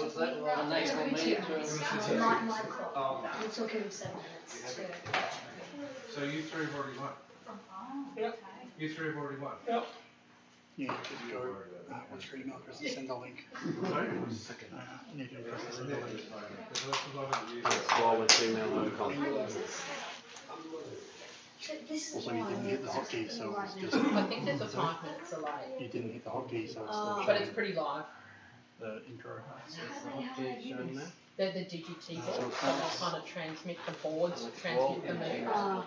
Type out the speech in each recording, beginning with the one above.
Was that the next one? It took him 7 minutes. So you three have already won. Yep. You three have already won. Yep. Yeah, you could go. What's your email address and send the link? Sorry? You need to address and send the link. That's why we're email.com. Also, you didn't hit the hotkey, so it's just. I think there's a 5 minutes delay, You didn't hit the hotkey, so it's but it's pretty live. the intro. Okay, showing that. They're the Digi boards, so they'll kind of transmit the boards, transmit the moves.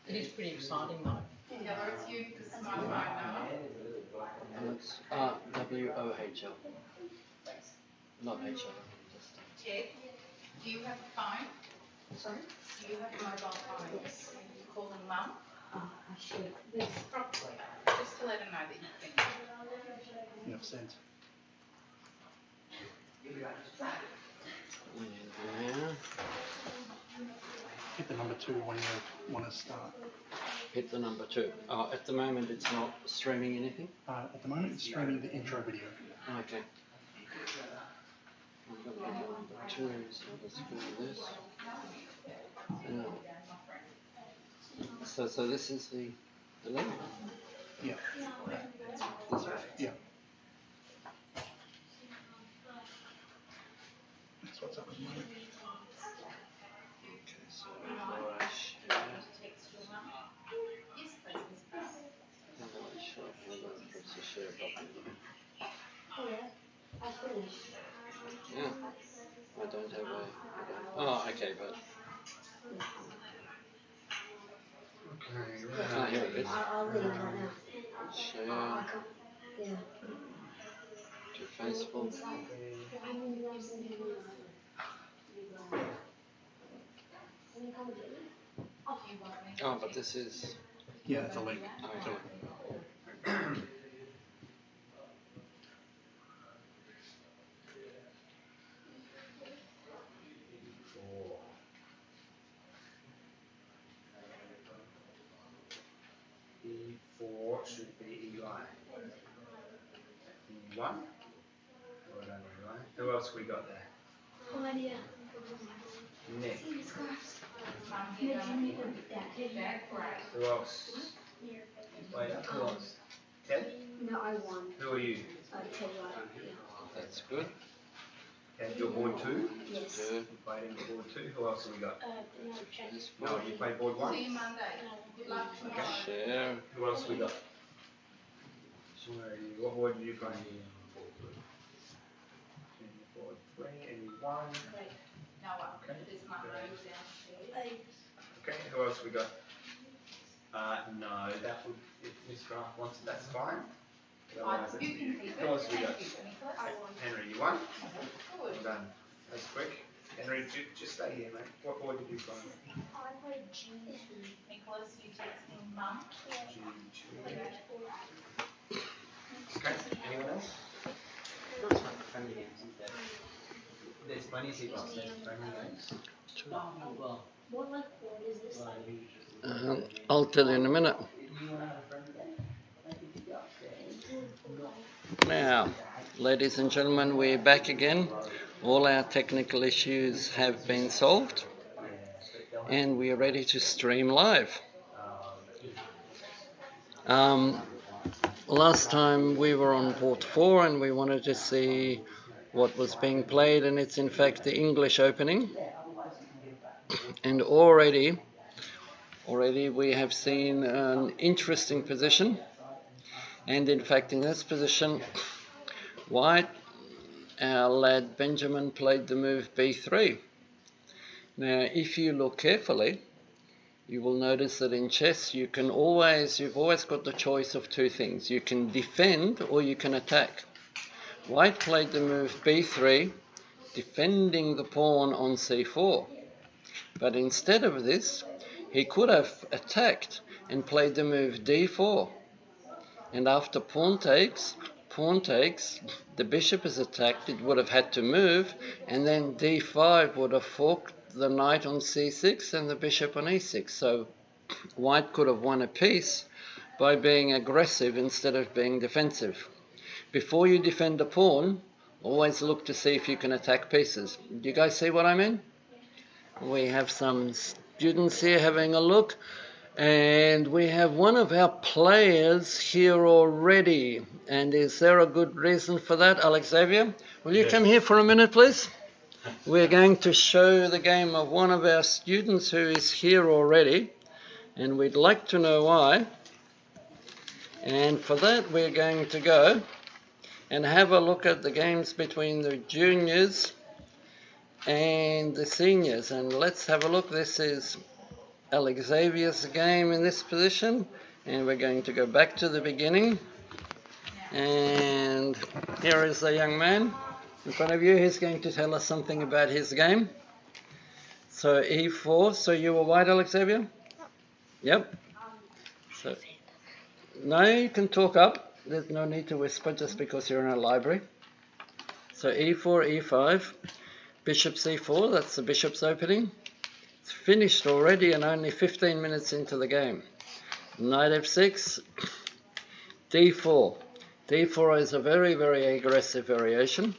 It is pretty exciting though. It's you because it's my phone number. It's WOHL. Not HL. Ted, do you have a phone? Sorry? Do you have a mobile phone? Yes. Calling mum? I should. Yes. Properly. Just to let her know that you've been. You have sent. Yeah. Hit the number 2 when you want to start. Hit the number 2. At the moment it's not streaming anything. At the moment, it's streaming the intro video. Okay. I'm going to go number 2, so let's go to this. So this is the link? Yeah. This way? Yeah. That's what's up at the moment. Okay, so if I share, and then I press the share button. Oh yeah, I finished. Yeah, I don't have a. Oh, okay, but. Ah, here it is. I'll leave right now. Share I can't. Yeah. to Facebook. Oh, but this is. Yeah, it's a link. Okay. E4 should be Eli. E1. Well done, Eli. Who else we got there? Oh, idea. Nick. Who else? Wait, who else? Ted? No, I won. Who are you? Ted won. That's good. Ted, you're board 2? Yes. You played in board 2. Who else have we got? This No, you played board 1? See you Monday. Good luck tomorrow. share. Who else have we got? Where are you? What board did you play? Board 3 and you won. No one. This Monday downstairs. Okay, who else we got? No, that would, if Miss Graff wants it, that's fine. Otherwise, You can keep it. who else we got? Thank you, Nicholas. Henry, you won? Well Good. done. That's quick. Henry, just stay here, mate. What board did you play? Nicholas, you texting mum? G2. Okay, anyone else? Friendly games, isn't there? There's plenty of people outside friendly games. Well, What like board is this? I'll tell you in a minute. you want to have a friendly game? I think you go upstairs. Now, ladies and gentlemen, we're back again. All our technical issues have been solved, and we are ready to stream live. Last time we were on port 4 and we wanted to see what was being played, and it's in fact the English opening. And already we have seen an interesting position, and in fact in this position White, our lad Benjamin, played the move b3. Now if you look carefully, you will notice that in chess you've always got the choice of 2 things. You can defend or you can attack. White played the move b3, defending the pawn on c4. But instead of this, he could have attacked and played the move d4. And after pawn takes, the bishop is attacked, it would have had to move, and then d5 would have forked the knight on c6 and the bishop on e6. So white could have won a piece by being aggressive instead of being defensive. Before you defend a pawn, always look to see if you can attack pieces. Do you guys see what I mean? We have some students here having a look, and we have one of our players here already. And is there a good reason for that, Alexavier? Will you come here for a minute, please? We're going to show the game of one of our students who is here already, and we'd like to know why. And for that, we're going to go and have a look at the games between the juniors and the seniors. And let's have a look. This is Alexavier's game in this position, and we're going to go back to the beginning. And here is the young man in front of you. He's going to tell us something about his game. So e4. So you were white, Alexavier? Yep. So no, you can talk up. There's no need to whisper just because you're in a library. So e4, e5, bishop c4, that's the bishop's opening. It's finished already and only 15 minutes into the game. Knight f6, d4. d4 is a very, very aggressive variation.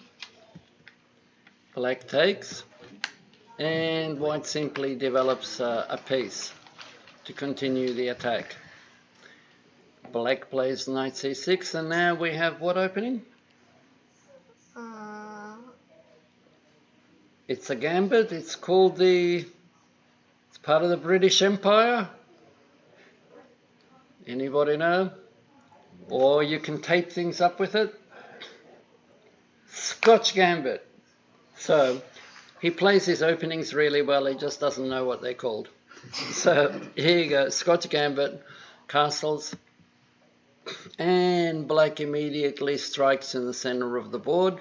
Black takes, and white simply develops a piece to continue the attack. Black plays knight c6, and now we have what opening? It's a gambit. It's called it's part of the British Empire. Anybody know? Or you can tape things up with it. Scotch gambit. So he plays his openings really well. He just doesn't know what they're called. So here you go. Scotch gambit, castles. And black immediately strikes in the center of the board.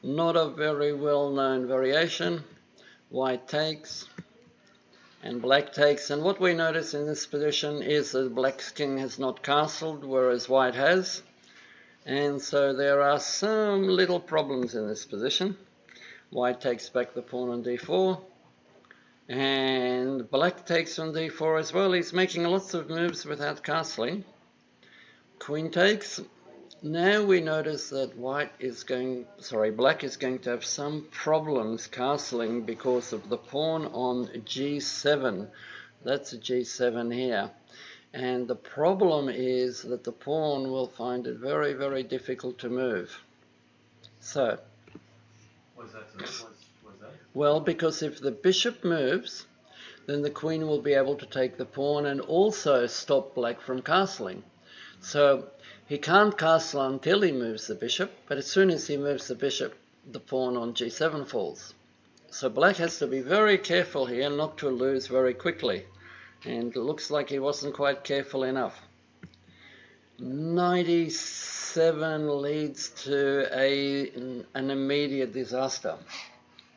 Not a very well-known variation. White takes and black takes. And what we notice in this position is that black's king has not castled, whereas white has. And so there are some little problems in this position. White takes back the pawn on d4. And black takes on d4 as well. He's making lots of moves without castling. Queen takes. Now we notice that black is going to have some problems castling because of the pawn on g7. That's a g7 here. And the problem is that the pawn will find it very, very difficult to move. So, What's that? well, because if the bishop moves, then the queen will be able to take the pawn and also stop black from castling. So he can't castle until he moves the bishop, but as soon as he moves the bishop, the pawn on g7 falls. So black has to be very careful here not to lose very quickly. And it looks like he wasn't quite careful enough. 97 leads to an immediate disaster.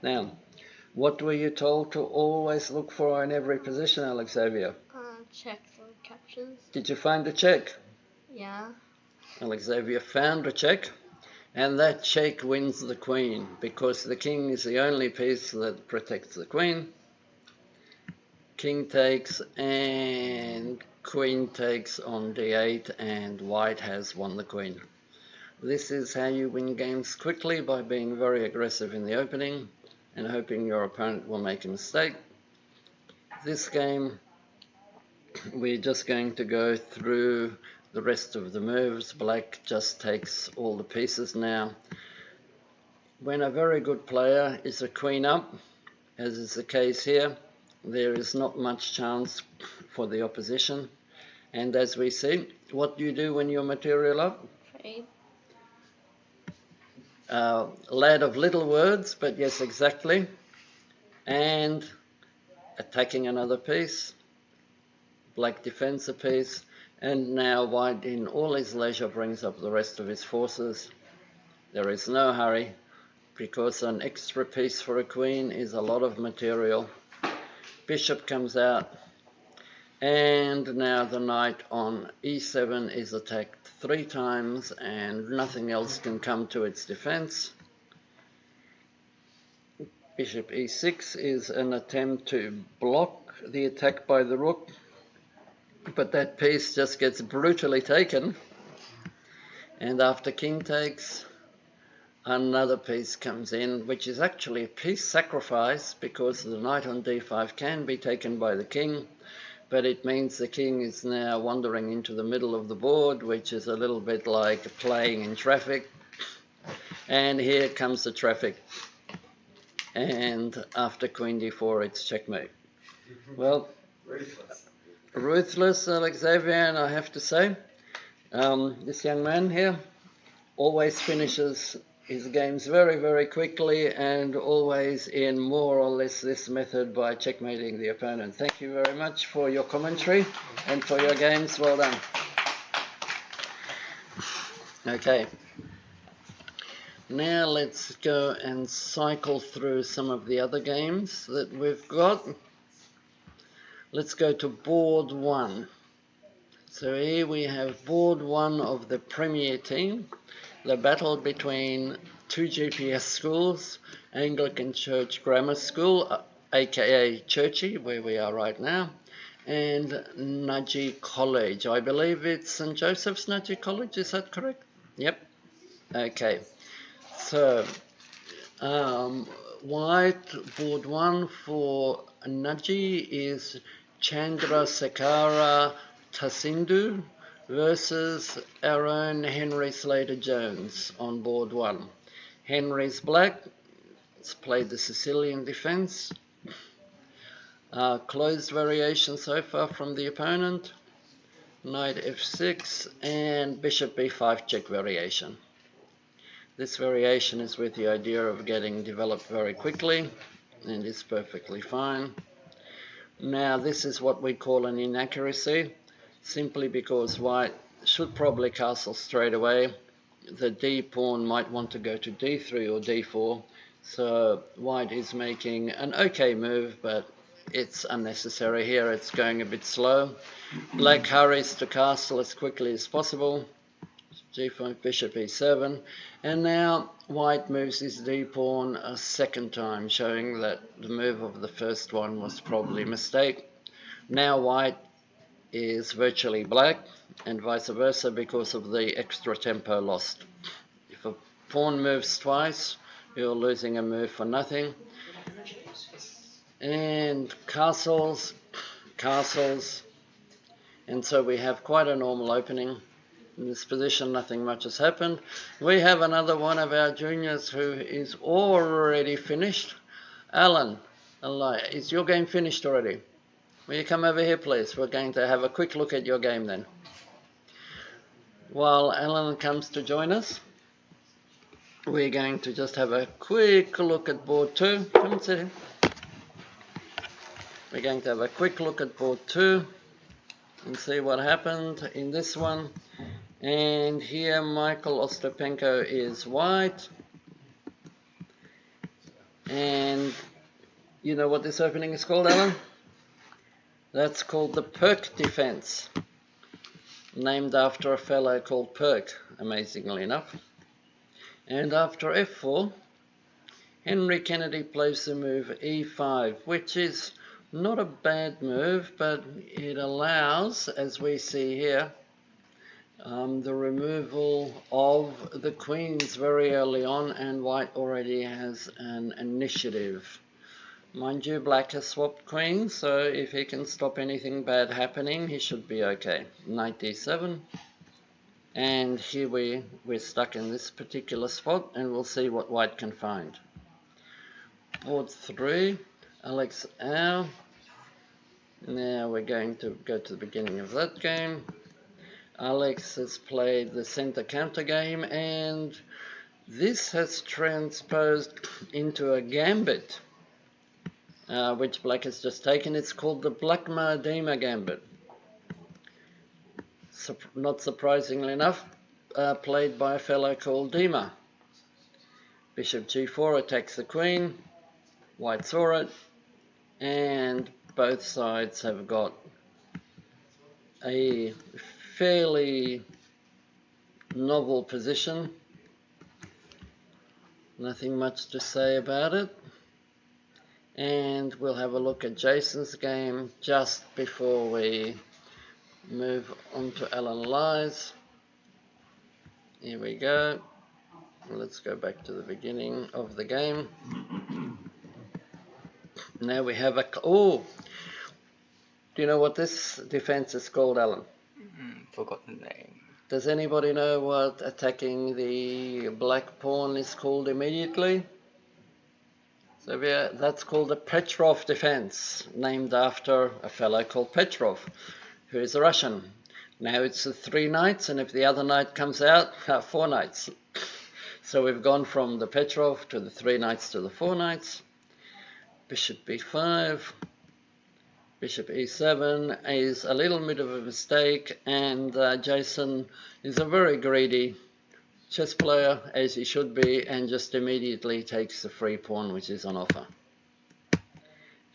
Now, what were you told to always look for in every position, Alexavier? Checks and captures. Did you find a check? Yeah. Alexavier found a check, and that check wins the queen, because the king is the only piece that protects the queen. King takes, and queen takes on d8, and white has won the queen. This is how you win games quickly, by being very aggressive in the opening and hoping your opponent will make a mistake. This game, we're just going to go through the rest of the moves. Black just takes all the pieces now. When a very good player is a queen up, as is the case here, there is not much chance for the opposition. And as we see, what do you do when you're material up? Trade. Lad of little words, but yes, exactly. And attacking another piece. Black defends a piece. And now white, in all his leisure, brings up the rest of his forces. There is no hurry, because an extra piece for a queen is a lot of material. Bishop comes out, and now the knight on e7 is attacked 3 times, and nothing else can come to its defense. Bishop e6 is an attempt to block the attack by the rook, but that piece just gets brutally taken, and after king takes, another piece comes in, which is actually a piece sacrifice because the knight on d5 can be taken by the king, but it means the king is now wandering into the middle of the board, which is a little bit like playing in traffic. And here comes the traffic. And after queen d4, it's checkmate. Well, ruthless Alexavian, I have to say. This young man here always finishes his games very, very quickly and always in more or less this method by checkmating the opponent. Thank you very much for your commentary and for your games. Well done. Okay. Now let's go and cycle through some of the other games that we've got. Let's go to board 1. So here we have board 1 of the Premier team. The battle between two GPS schools, Anglican Church Grammar School, aka Churchy, where we are right now, and Nudgee College. I believe it's St. Joseph's Nudgee College, is that correct? Yep. Okay. So, white board 1 for Nudgee is Chandrasekhara Tasindu versus our own Henry Slater-Jones on board 1. Henry's black, it's played the Sicilian defence. Closed variation so far from the opponent. Knight f6 and bishop b5 check variation. This variation is with the idea of getting developed very quickly and is perfectly fine. Now this is what we call an inaccuracy, simply because white should probably castle straight away. The d pawn might want to go to d3 or d4, so white is making an okay move, but it's unnecessary here. It's going a bit slow. Black hurries to castle as quickly as possible. g5, bishop e7, and now white moves his d-pawn a second time, showing that the move of the first one was probably a mistake. Now white is virtually black, and vice versa because of the extra tempo lost. If a pawn moves twice, you're losing a move for nothing. And castles, and so we have quite a normal opening. In this position, nothing much has happened. We have another one of our juniors who is already finished. Alan, is your game finished already? Will you come over here, please? We're going to have a quick look at your game then. While Alan comes to join us, we're going to just have a quick look at board 2. Come and sit here. We're going to have a quick look at board 2 and see what happened in this one. And here Michael Ostapenko is white. And you know what this opening is called, Alan? That's called the Perk defense, named after a fellow called Perk, amazingly enough. And after f4, Henry Kennedy plays the move e5, which is not a bad move, but it allows, as we see here, the removal of the queens very early on, and white already has an initiative. Mind you, black has swapped queens, so if he can stop anything bad happening, he should be okay. Knight d7, and here we're stuck in this particular spot, and we'll see what white can find. Board 3, Alex Au. Now we're going to go to the beginning of that game. Alex has played the center counter game, and this has transposed into a gambit, which black has just taken. It's called the Blackma-Dima gambit. Not surprisingly enough, played by a fellow called Dima. Bishop g4 attacks the queen. White saw it, and both sides have got a fairly novel position. Nothing much to say about it. And we'll have a look at Jason's game just before we move on to Alan Ly's. Here we go. Let's go back to the beginning of the game. Now we have do you know what this defense is called, Alan? Forgot the name. Does anybody know what attacking the black pawn is called immediately? So that's called a Petrov defense, named after a fellow called Petrov, who is a Russian. Now it's the 3 knights, and if the other knight comes out, 4 knights. So we've gone from the Petrov to the 3 knights to the 4 knights. Bishop b5, bishop e7 is a little bit of a mistake, and Jason is a very greedy chess player, as he should be, and just immediately takes the free pawn which is on offer.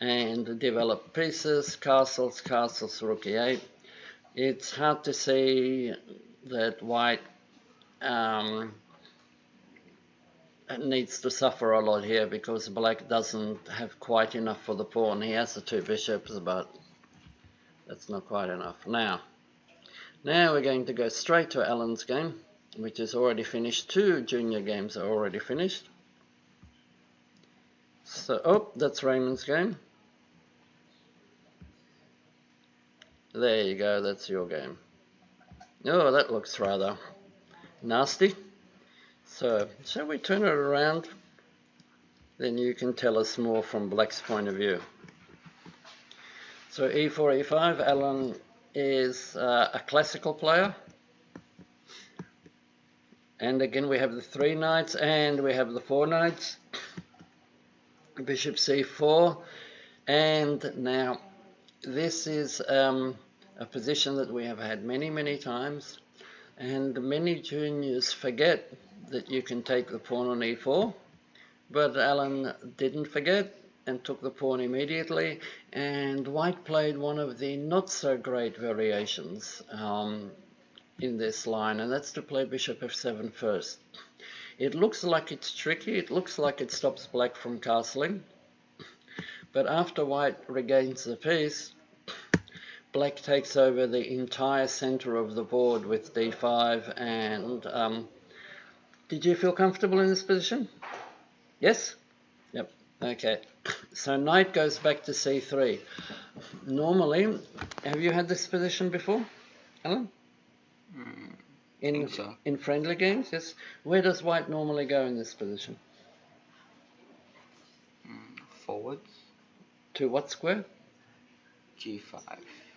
And develop pieces, castles, rook e8. It's hard to see that white needs to suffer a lot here, because black doesn't have quite enough for the pawn. He has the 2 bishops, but that's not quite enough. Now we're going to go straight to Alan's game, which is already finished. 2 junior games are already finished. So, that's Raymond's game. There you go, that's your game. Oh, that looks rather nasty. So, shall we turn it around? Then you can tell us more from black's point of view. So, e4, e5, Alan is a classical player. And again, we have the 3 knights and we have the 4 knights. Bishop c4. And now, this is a position that we have had many times. And many juniors forget that you can take the pawn on e4. But Alan didn't forget and took the pawn immediately. And white played one of the not so great variations in this line, and that's to play bishop f7 first. It looks like it's tricky, it looks like it stops black from castling, but after white regains the piece, black takes over the entire center of the board with d5. And did you feel comfortable in this position? Yes? Yep. Okay. So knight goes back to c3. Normally, have you had this position before, Alan? In friendly games, yes. Where does white normally go in this position? Forwards. To what square? G5.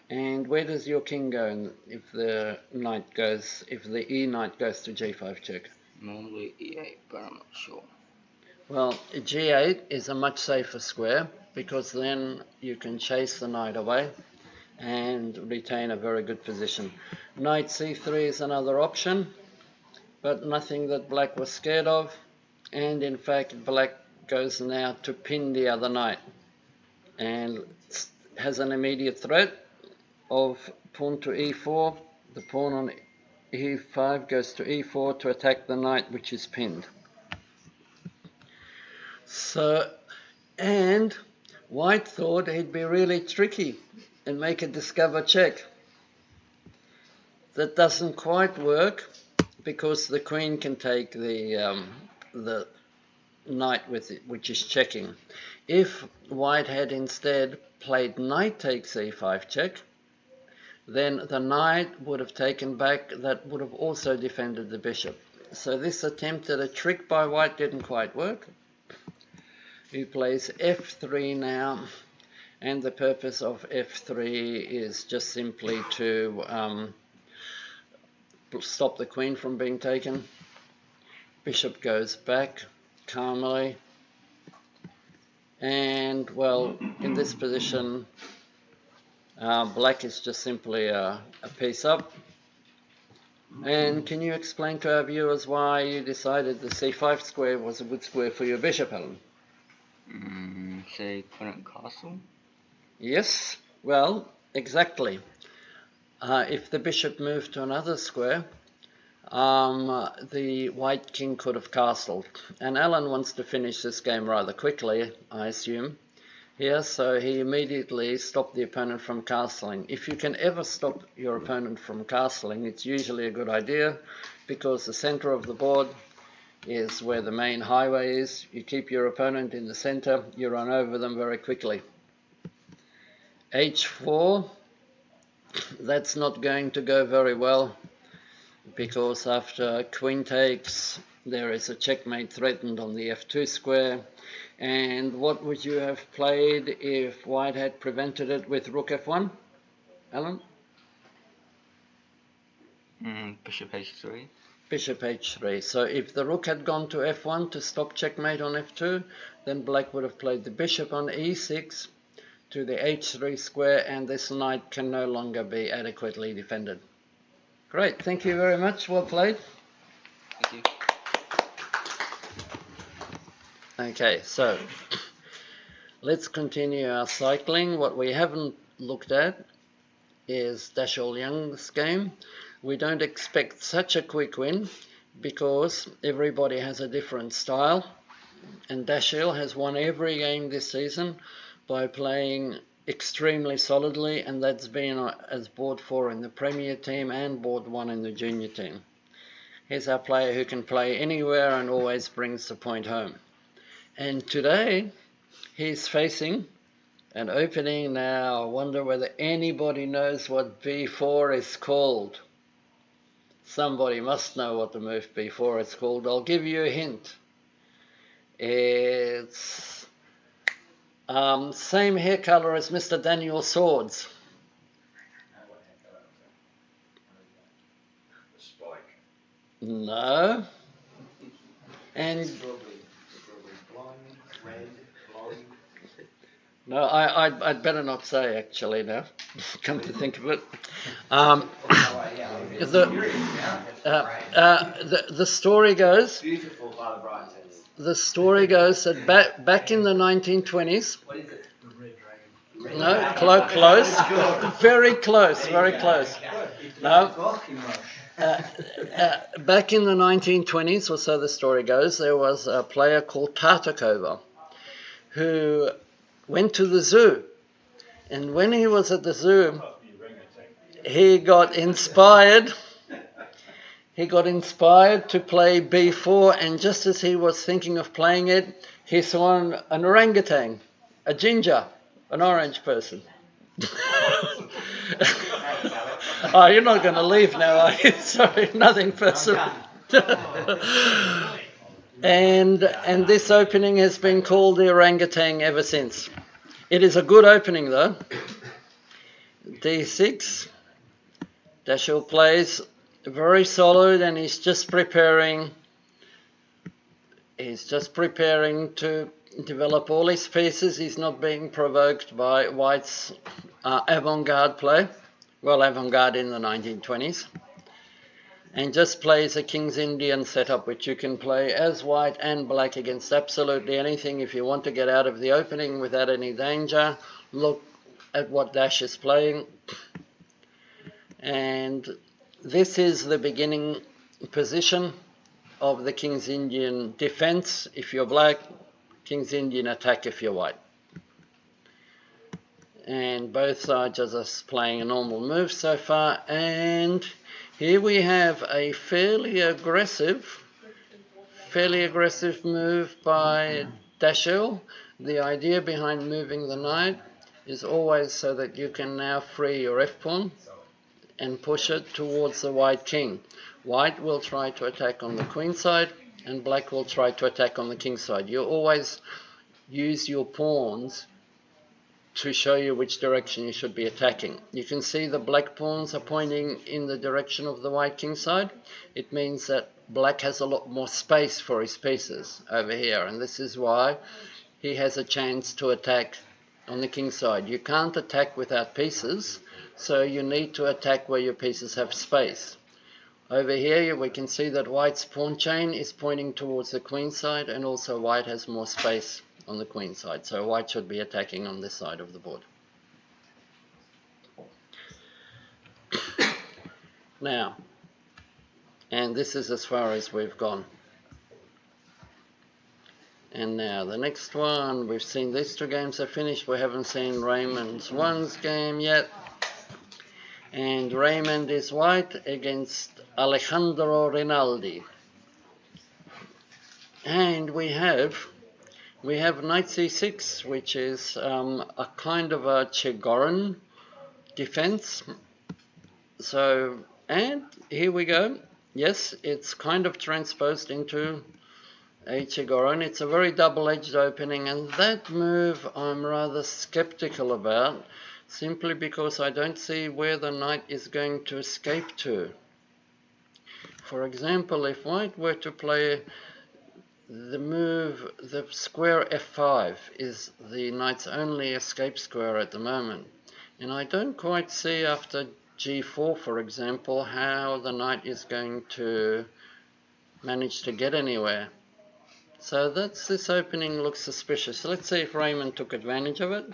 And where does your king go if the E knight goes to G5 check? Normally E8, but I'm not sure. Well, G8 is a much safer square, because then you can chase the knight away and retain a very good position. Knight c3 is another option, but nothing that black was scared of. And in fact, black goes now to pin the other knight and has an immediate threat of pawn to e4. The pawn on e5 goes to e4 to attack the knight which is pinned. So, and white thought he'd be really tricky and make a discover check. That doesn't quite work, because the queen can take the knight with it, which is checking. If white had instead played knight takes e5 check, then the knight would have taken back. That would have also defended the bishop. So this attempt at a trick by white didn't quite work. He plays f3 now, and the purpose of f3 is just simply to stop the queen from being taken. Bishop goes back calmly, and well, in this position, black is just simply a piece up. And can you explain to our viewers why you decided the c5 square was a good square for your bishop, Alan? Say couldn't castle? Yes, well, exactly. If the bishop moved to another square, the white king could have castled. And Alan wants to finish this game rather quickly, I assume. here, so he immediately stopped the opponent from castling. If you can ever stop your opponent from castling, it's usually a good idea, because the center of the board is where the main highway is. You keep your opponent in the center, you run over them very quickly. H4, that's not going to go very well, because after queen takes, there is a checkmate threatened on the f2 square. And what would you have played if white had prevented it with rook f1? Alan? Bishop h3. Bishop h3. So if the rook had gone to f1 to stop checkmate on f2, then black would have played the bishop on e6 to the h3 square, and this knight can no longer be adequately defended. Great, thank you very much. Well played. Thank you. Okay, so let's continue our cycling. What we haven't looked at is Dashel Young's game. We don't expect such a quick win because everybody has a different style, and Dashel has won every game this season by playing extremely solidly, and that's been as board 4 in the Premier team and board 1 in the junior team. Here's our player who can play anywhere and always brings the point home. And today he's facing an opening now. I wonder whether anybody knows what b4 is called. Somebody must know what the move b4 is called. I'll give you a hint. It's same hair color as Mr. Daniel Swords. No. And no, I'd better not say actually now. Come to think of it, the story goes. Beautiful Father Brian. The story goes that back in the 1920s. What is it? The red dragon. No, close, very close, very close. No. Back in the 1920s, or so the story goes, there was a player called Tartakova who went to the zoo, and when he was at the zoo, he got inspired to play b4, and just as he was thinking of playing it, he saw an orangutan, a ginger, an orange person. Oh, you're not going to leave now, are you? Sorry, nothing personal. And this opening has been called the orangutan ever since. It is a good opening though. d6. Dashel plays very solid, and he's just preparing to develop all his pieces. He's not being provoked by white's avant-garde play. Well, avant-garde in the 1920s. And just plays a King's Indian setup, which you can play as white and black against absolutely anything. If you want to get out of the opening without any danger, look at what Dash is playing. And this is the beginning position of the King's Indian defense if you're black, King's Indian attack if you're white. And both sides are just playing a normal move so far, and here we have a fairly aggressive move by Dashel. The idea behind moving the knight is always so that you can now free your f-pawn and push it towards the white king. White will try to attack on the queen side, and black will try to attack on the king side. You always use your pawns to show you which direction you should be attacking. You can see the black pawns are pointing in the direction of the white king side. It means that black has a lot more space for his pieces over here, and this is why he has a chance to attack on the king side. You can't attack without pieces, so you need to attack where your pieces have space. Over here we can see that white's pawn chain is pointing towards the queen side, and also white has more space on the queen side, so white should be attacking on this side of the board. Now, and this is as far as we've gone. And now the next one, we've seen these two games are finished. We haven't seen Raymond's ones game yet. And Raymond is white against Alejandro Rinaldi. And we have knight c6, which is a kind of a Chigoran defense. So, and here we go. Yes, it's kind of transposed into a Chigoran. It's a very double-edged opening, and that move I'm rather skeptical about, simply because I don't see where the knight is going to escape to. For example, if white were to play the move, the square f5 is the knight's only escape square at the moment. And I don't quite see after g4, for example, how the knight is going to manage to get anywhere. So this opening looks suspicious. Let's see if Raymond took advantage of it.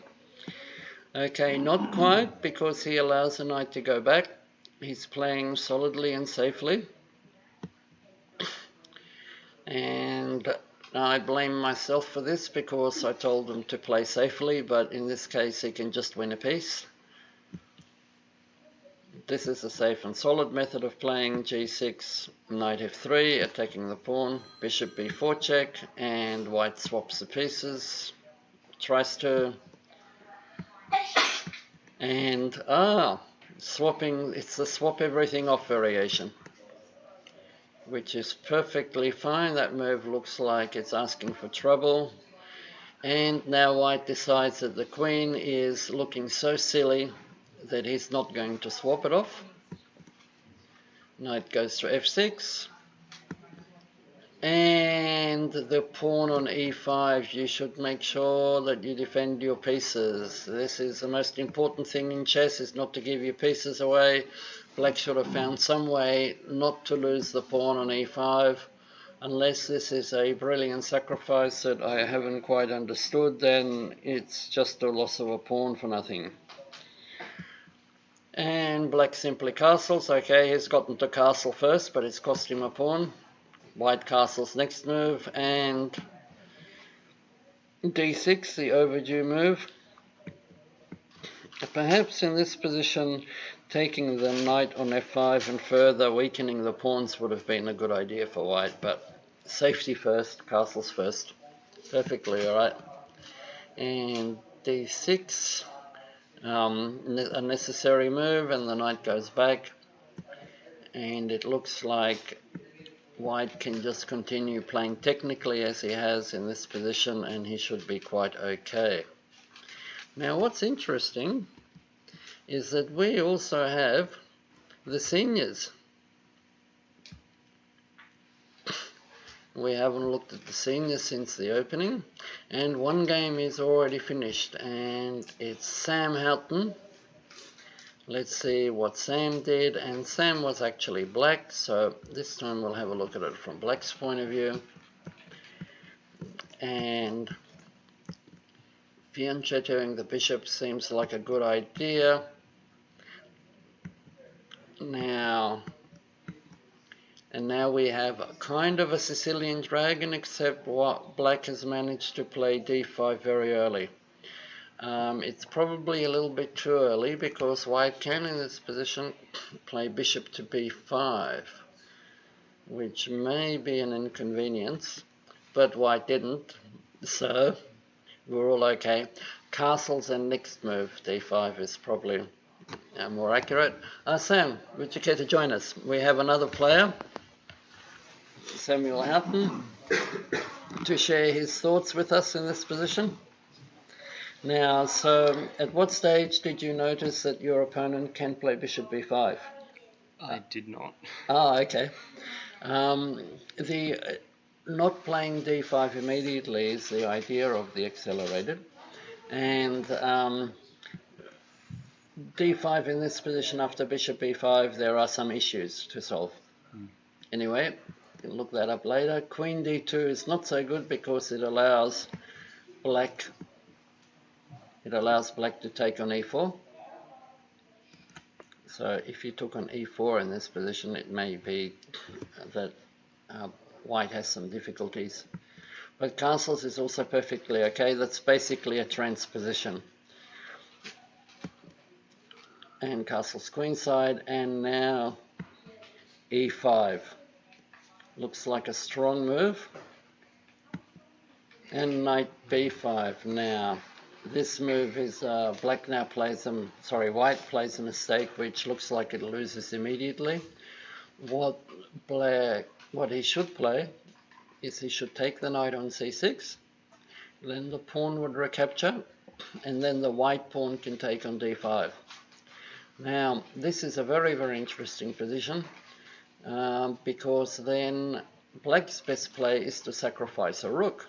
Okay, not quite, because he allows the knight to go back. He's playing solidly and safely. And I blame myself for this because I told him to play safely, but in this case he can just win a piece. This is a safe and solid method of playing. g6, knight f3, attacking the pawn, bishop b4 check, and white swaps the pieces, tries to, and swapping, it's the swap everything off variation, which is perfectly fine. That move looks like it's asking for trouble. And now white decides that the queen is looking so silly that he's not going to swap it off. Knight goes to f6. And the pawn on e5, you should make sure that you defend your pieces. This is the most important thing in chess, is not to give your pieces away. Black should have found some way not to lose the pawn on e5. Unless this is a brilliant sacrifice that I haven't quite understood, then it's just a loss of a pawn for nothing. And black simply castles. Okay, he's gotten to castle first, but it's cost him a pawn. White castles next move, and d6, the overdue move. Perhaps in this position, taking the knight on f5 and further weakening the pawns would have been a good idea for white, but safety first, castles first. Perfectly alright. And d6, a necessary move, and the knight goes back. And it looks like white can just continue playing technically as he has in this position, and he should be quite okay. Now what's interesting is that we also have the seniors. We haven't looked at the seniors since the opening, and one game is already finished, and it's Sam Houghton. Let's see what Sam did, and Sam was actually black, so this time we'll have a look at it from black's point of view. And fianchettoing the bishop seems like a good idea. Now we have a kind of a Sicilian dragon, except what black has managed to play d5 very early. It's probably a little bit too early, because white can in this position play bishop to b5, which may be an inconvenience, but white didn't, so we're all okay. Castles and next move, d5 is probably more accurate. Sam, would you care to join us? We have another player, Samuel Houghton, to share his thoughts with us in this position. Now, so at what stage did you notice that your opponent can play bishop b5? I did not. Ah, okay. The not playing d5 immediately is the idea of the accelerated, and d5 in this position after bishop b5, there are some issues to solve. Anyway, you can look that up later. Queen d2 is not so good because it allows black to take on e4. So if you took on e4 in this position, it may be that white has some difficulties. But castles is also perfectly okay. That's basically a transposition. And castle's queenside, and now e5. Looks like a strong move. And knight b5 now. This move is white plays a mistake which looks like it loses immediately. What he should play is he should take the knight on c6, then the pawn would recapture, and then the white pawn can take on d5. Now this is a very, very interesting position because then black's best play is to sacrifice a rook.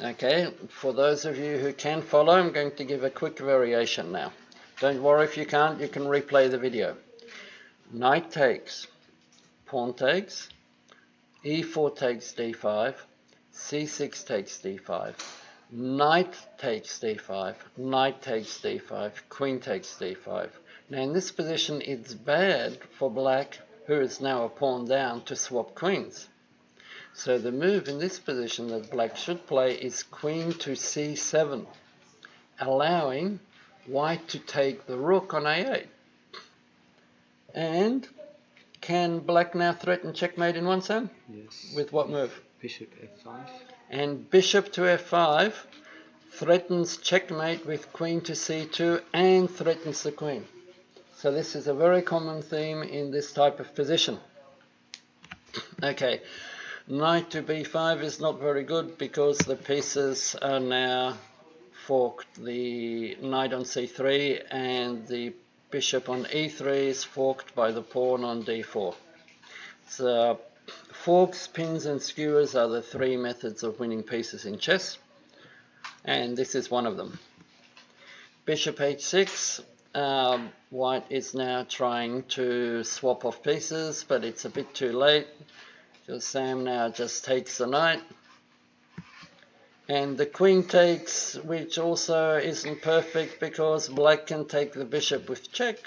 Okay, for those of you who can follow, I'm going to give a quick variation now. Don't worry if you can't, you can replay the video. Knight takes, pawn takes, e4 takes d5, c6 takes d5, knight takes d5, knight takes d5, queen takes d5. Now in this position it's bad for black, who is now a pawn down, to swap queens. So the move in this position that black should play is queen to c7, allowing white to take the rook on a8. And can black now threaten checkmate in one turn? Yes. With what move? Bishop f5. And bishop to f5 threatens checkmate with queen to c2 and threatens the queen. So this is a very common theme in this type of position. Okay. Knight to b5 is not very good because the pieces are now forked. The knight on c3 and the bishop on e3 is forked by the pawn on d4. So forks, pins and skewers are the three methods of winning pieces in chess, and this is one of them. Bishop h6, white is now trying to swap off pieces, but it's a bit too late. So Sam now just takes the knight, and the queen takes, which also isn't perfect because black can take the bishop with check,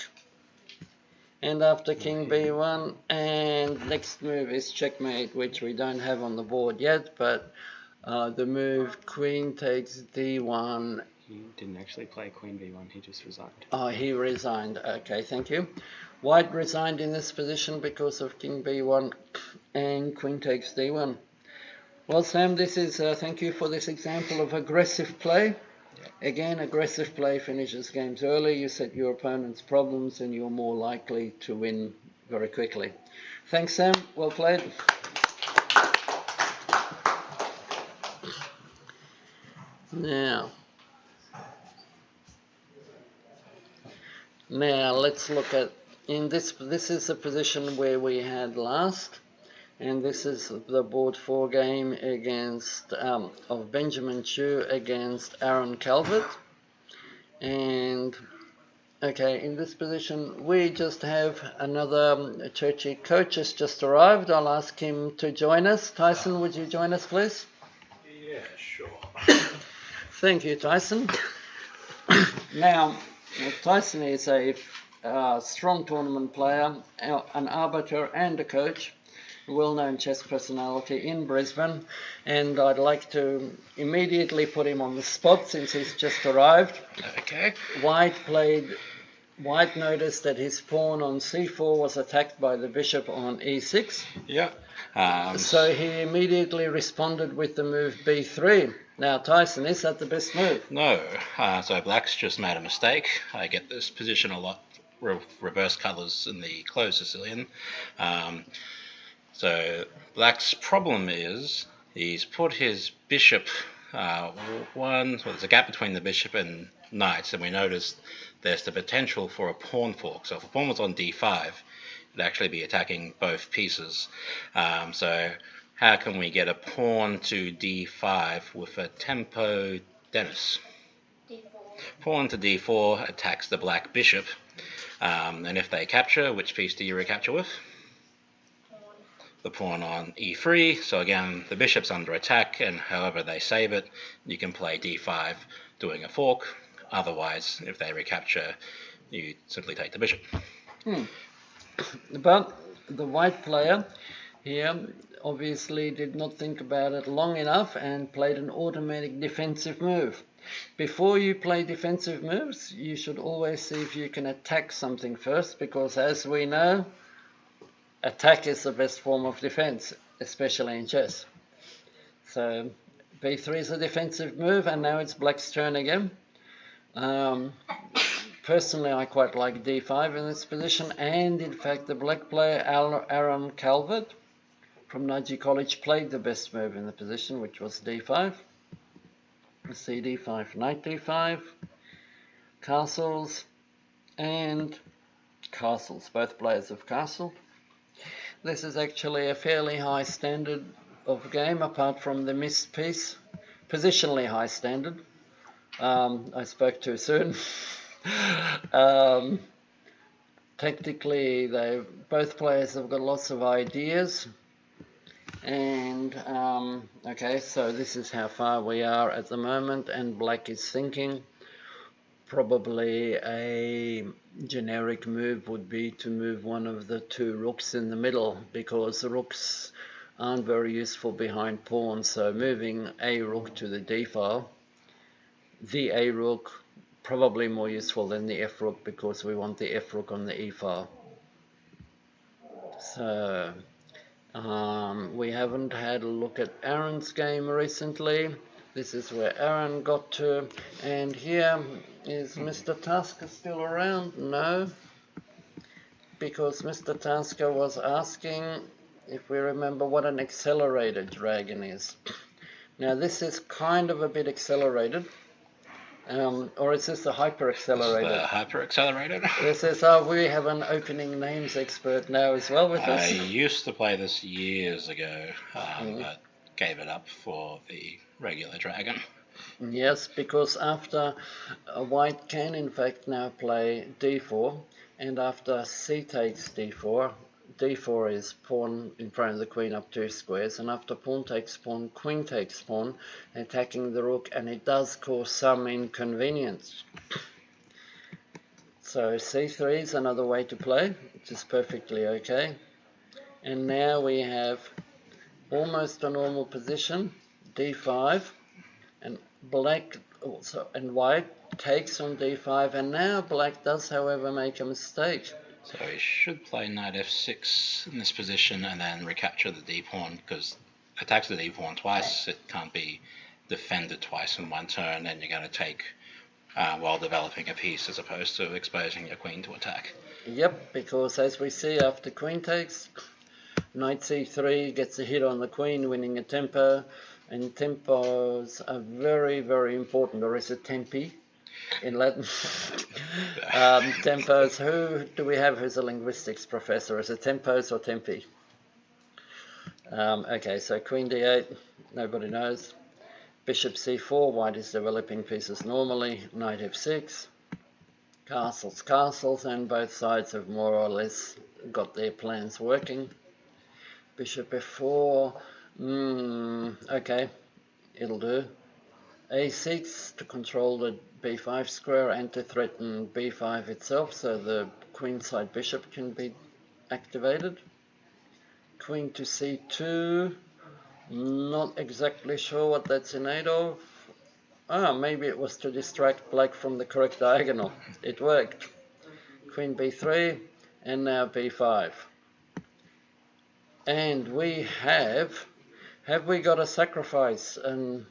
and after king b1, and next move is checkmate, which we don't have on the board yet, but the move queen takes d1. He didn't actually play queen b1, he just resigned. Oh, he resigned. Okay, thank you. White resigned in this position because of king b1 and queen takes d1. Well, Sam, this is thank you for this example of aggressive play. Again, aggressive play finishes games early. You set your opponent's problems and you're more likely to win very quickly. Thanks, Sam. Well played. Now let's look at, this is the position where we had last, and this is the board 4 game against of Benjamin Chu against Aaron Calvert. And okay, in this position we just have another Churchy coach has just arrived. I'll ask him to join us. Tyson, would you join us please? Yeah, sure. Thank you, Tyson. Now, Tyson is a strong tournament player, an arbiter and a coach, a well-known chess personality in Brisbane, and I'd like to immediately put him on the spot since he's just arrived. Okay. White noticed that his pawn on c4 was attacked by the bishop on e6. Yeah. So he immediately responded with the move b3. Now, Tyson, is that the best move? No. So black's just made a mistake. I get this position a lot, reverse colours in the closed Sicilian. So black's problem is he's put his bishop there's a gap between the bishop and knights, and we noticed there's the potential for a pawn fork. So if a pawn was on d5, it'd actually be attacking both pieces. So how can we get a pawn to d5 with a tempo, Dennis? D4. Pawn to d4 attacks the black bishop, and if they capture, which piece do you recapture with? The pawn on e3. So again, the bishop's under attack, and however they save it, you can play d5 doing a fork. Otherwise, if they recapture, you simply take the bishop. But the white player, here obviously did not think about it long enough and played an automatic defensive move. Before you play defensive moves, you should always see if you can attack something first, because as we know, attack is the best form of defense, especially in chess. So b3 is a defensive move, and now it's black's turn again. Personally, I quite like d5 in this position, and in fact the black player Aaron Calvert from Nudgee College played the best move in the position, which was d5. cd5, knight d5, castles, and castles. Both players have castle. This is actually a fairly high standard of game, apart from the missed piece. Positionally high standard. I spoke too soon. Tactically, both players have got lots of ideas. And okay, so this is how far we are at the moment, and black is thinking probably a generic move would be to move one of the two rooks in the middle, because the rooks aren't very useful behind pawns. So moving a rook to the d file, the a rook probably more useful than the f rook, because we want the f rook on the e file. So we haven't had a look at Aaron's game recently. This is where Aaron got to. And here is Mr. Tasker still around? No, because Mr. Tasker was asking, if we remember, what an accelerated dragon is. Now this is kind of a bit accelerated. Or is this the hyper-accelerated? The hyper-accelerated. This is, we have an opening names expert now as well with us. I used to play this years ago, but gave it up for the regular dragon. Yes, because after white can in fact now play d4, and after c takes d4, d4 is pawn in front of the queen up 2 squares, and after pawn takes pawn, queen takes pawn, attacking the rook, and it does cause some inconvenience. So c3 is another way to play, which is perfectly okay. And now we have almost a normal position, d5, and black also, and white takes on d5, and now black does however make a mistake. So he should play knight f6 in this position and then recapture the d-pawn, because attacks the d-pawn twice, it can't be defended twice in one turn, and you're going to take while developing a piece, as opposed to exposing your queen to attack. Yep, because as we see after queen takes, knight c3 gets a hit on the queen, winning a tempo, and tempos are very, very important, or is it tempi in Latin? Tempos, who do we have who's a linguistics professor? Is it tempos or tempi? Okay, so queen d8, nobody knows. Bishop c4, white is developing pieces normally. Knight f6, castles, castles, and both sides have more or less got their plans working. Bishop f4, okay, it'll do. a6 to control the b5 square and to threaten b5 itself, so the queenside bishop can be activated. Queen to c2, not exactly sure what that's in aid of. Maybe it was to distract black from the correct diagonal. It worked. Queen b3, and now b5. And we have we got a sacrifice? And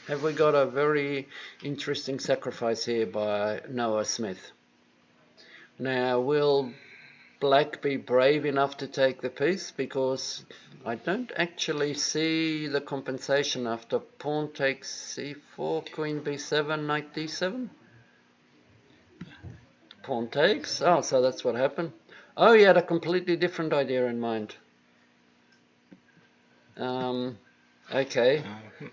have we got a very interesting sacrifice here by Noah Smith? Now, will black be brave enough to take the piece? Because I don't actually see the compensation after pawn takes c4, queen b7, knight d7. Pawn takes. So that's what happened. He had a completely different idea in mind. Okay,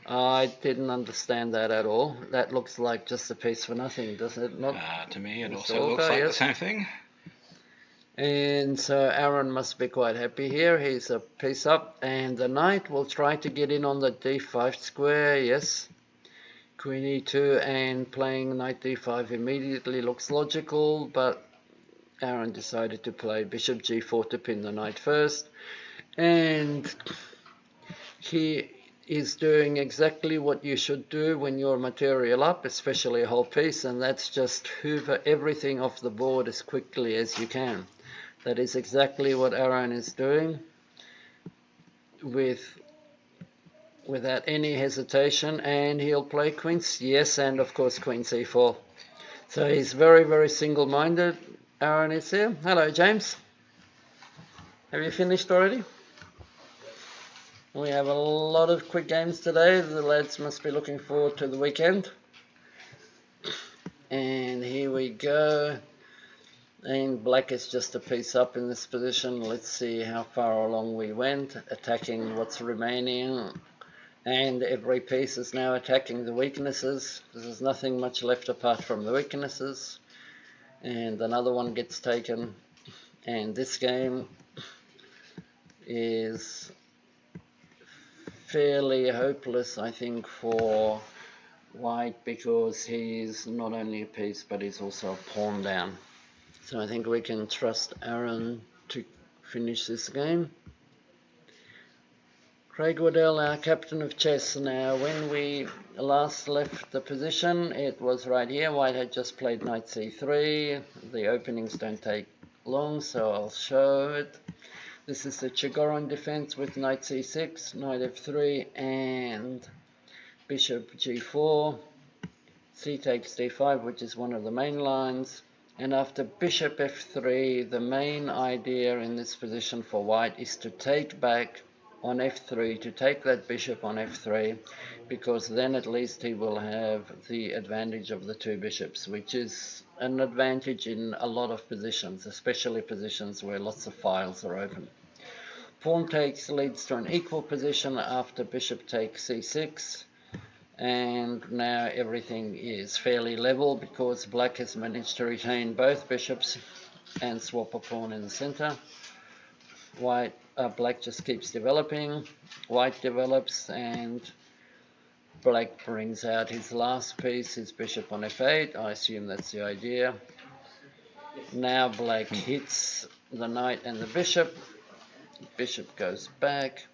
I didn't understand that at all. That looks like just a piece for nothing, doesn't it not? To me, it also looks like the same thing. And so Aaron must be quite happy here. He's a piece up, and the knight will try to get in on the d5 square, yes. Queen e2 and playing knight d5 immediately looks logical, but Aaron decided to play bishop g4 to pin the knight first. And he is doing exactly what you should do when you're material up, especially a whole piece, and that's just hoover everything off the board as quickly as you can. That is exactly what Aaron is doing without any hesitation, and he'll play queen, yes, and of course queen c4. So he's very, very single-minded. Aaron is here. Hello, James. Have you finished already? We have a lot of quick games today. The lads must be looking forward to the weekend. And here we go. And black is just a piece up in this position. Let's see how far along we went, attacking what's remaining. And every piece is now attacking the weaknesses. There's nothing much left apart from the weaknesses. And another one gets taken. And this game is fairly hopeless, I think, for white, because he's not only a piece but he's also a pawn down. So I think we can trust Aaron to finish this game. Craig Waddell, our captain of chess. Now, when we last left the position, it was right here. White had just played knight c3. The openings don't take long, so I'll show it. This is the Chigoron defense with knight c6, knight f3, and bishop g4. C takes d5, which is one of the main lines. And after bishop f3, the main idea in this position for white is to take back on f3, to take that bishop on f3, because then at least he will have the advantage of the two bishops, which is an advantage in a lot of positions, especially positions where lots of files are open. Pawn takes leads to an equal position after bishop takes c6, and now everything is fairly level because black has managed to retain both bishops and swap a pawn in the center. Black just keeps developing, white develops, and black brings out his last piece, his bishop on f8. I assume that's the idea. Now black hits the knight and the bishop. Bishop goes back.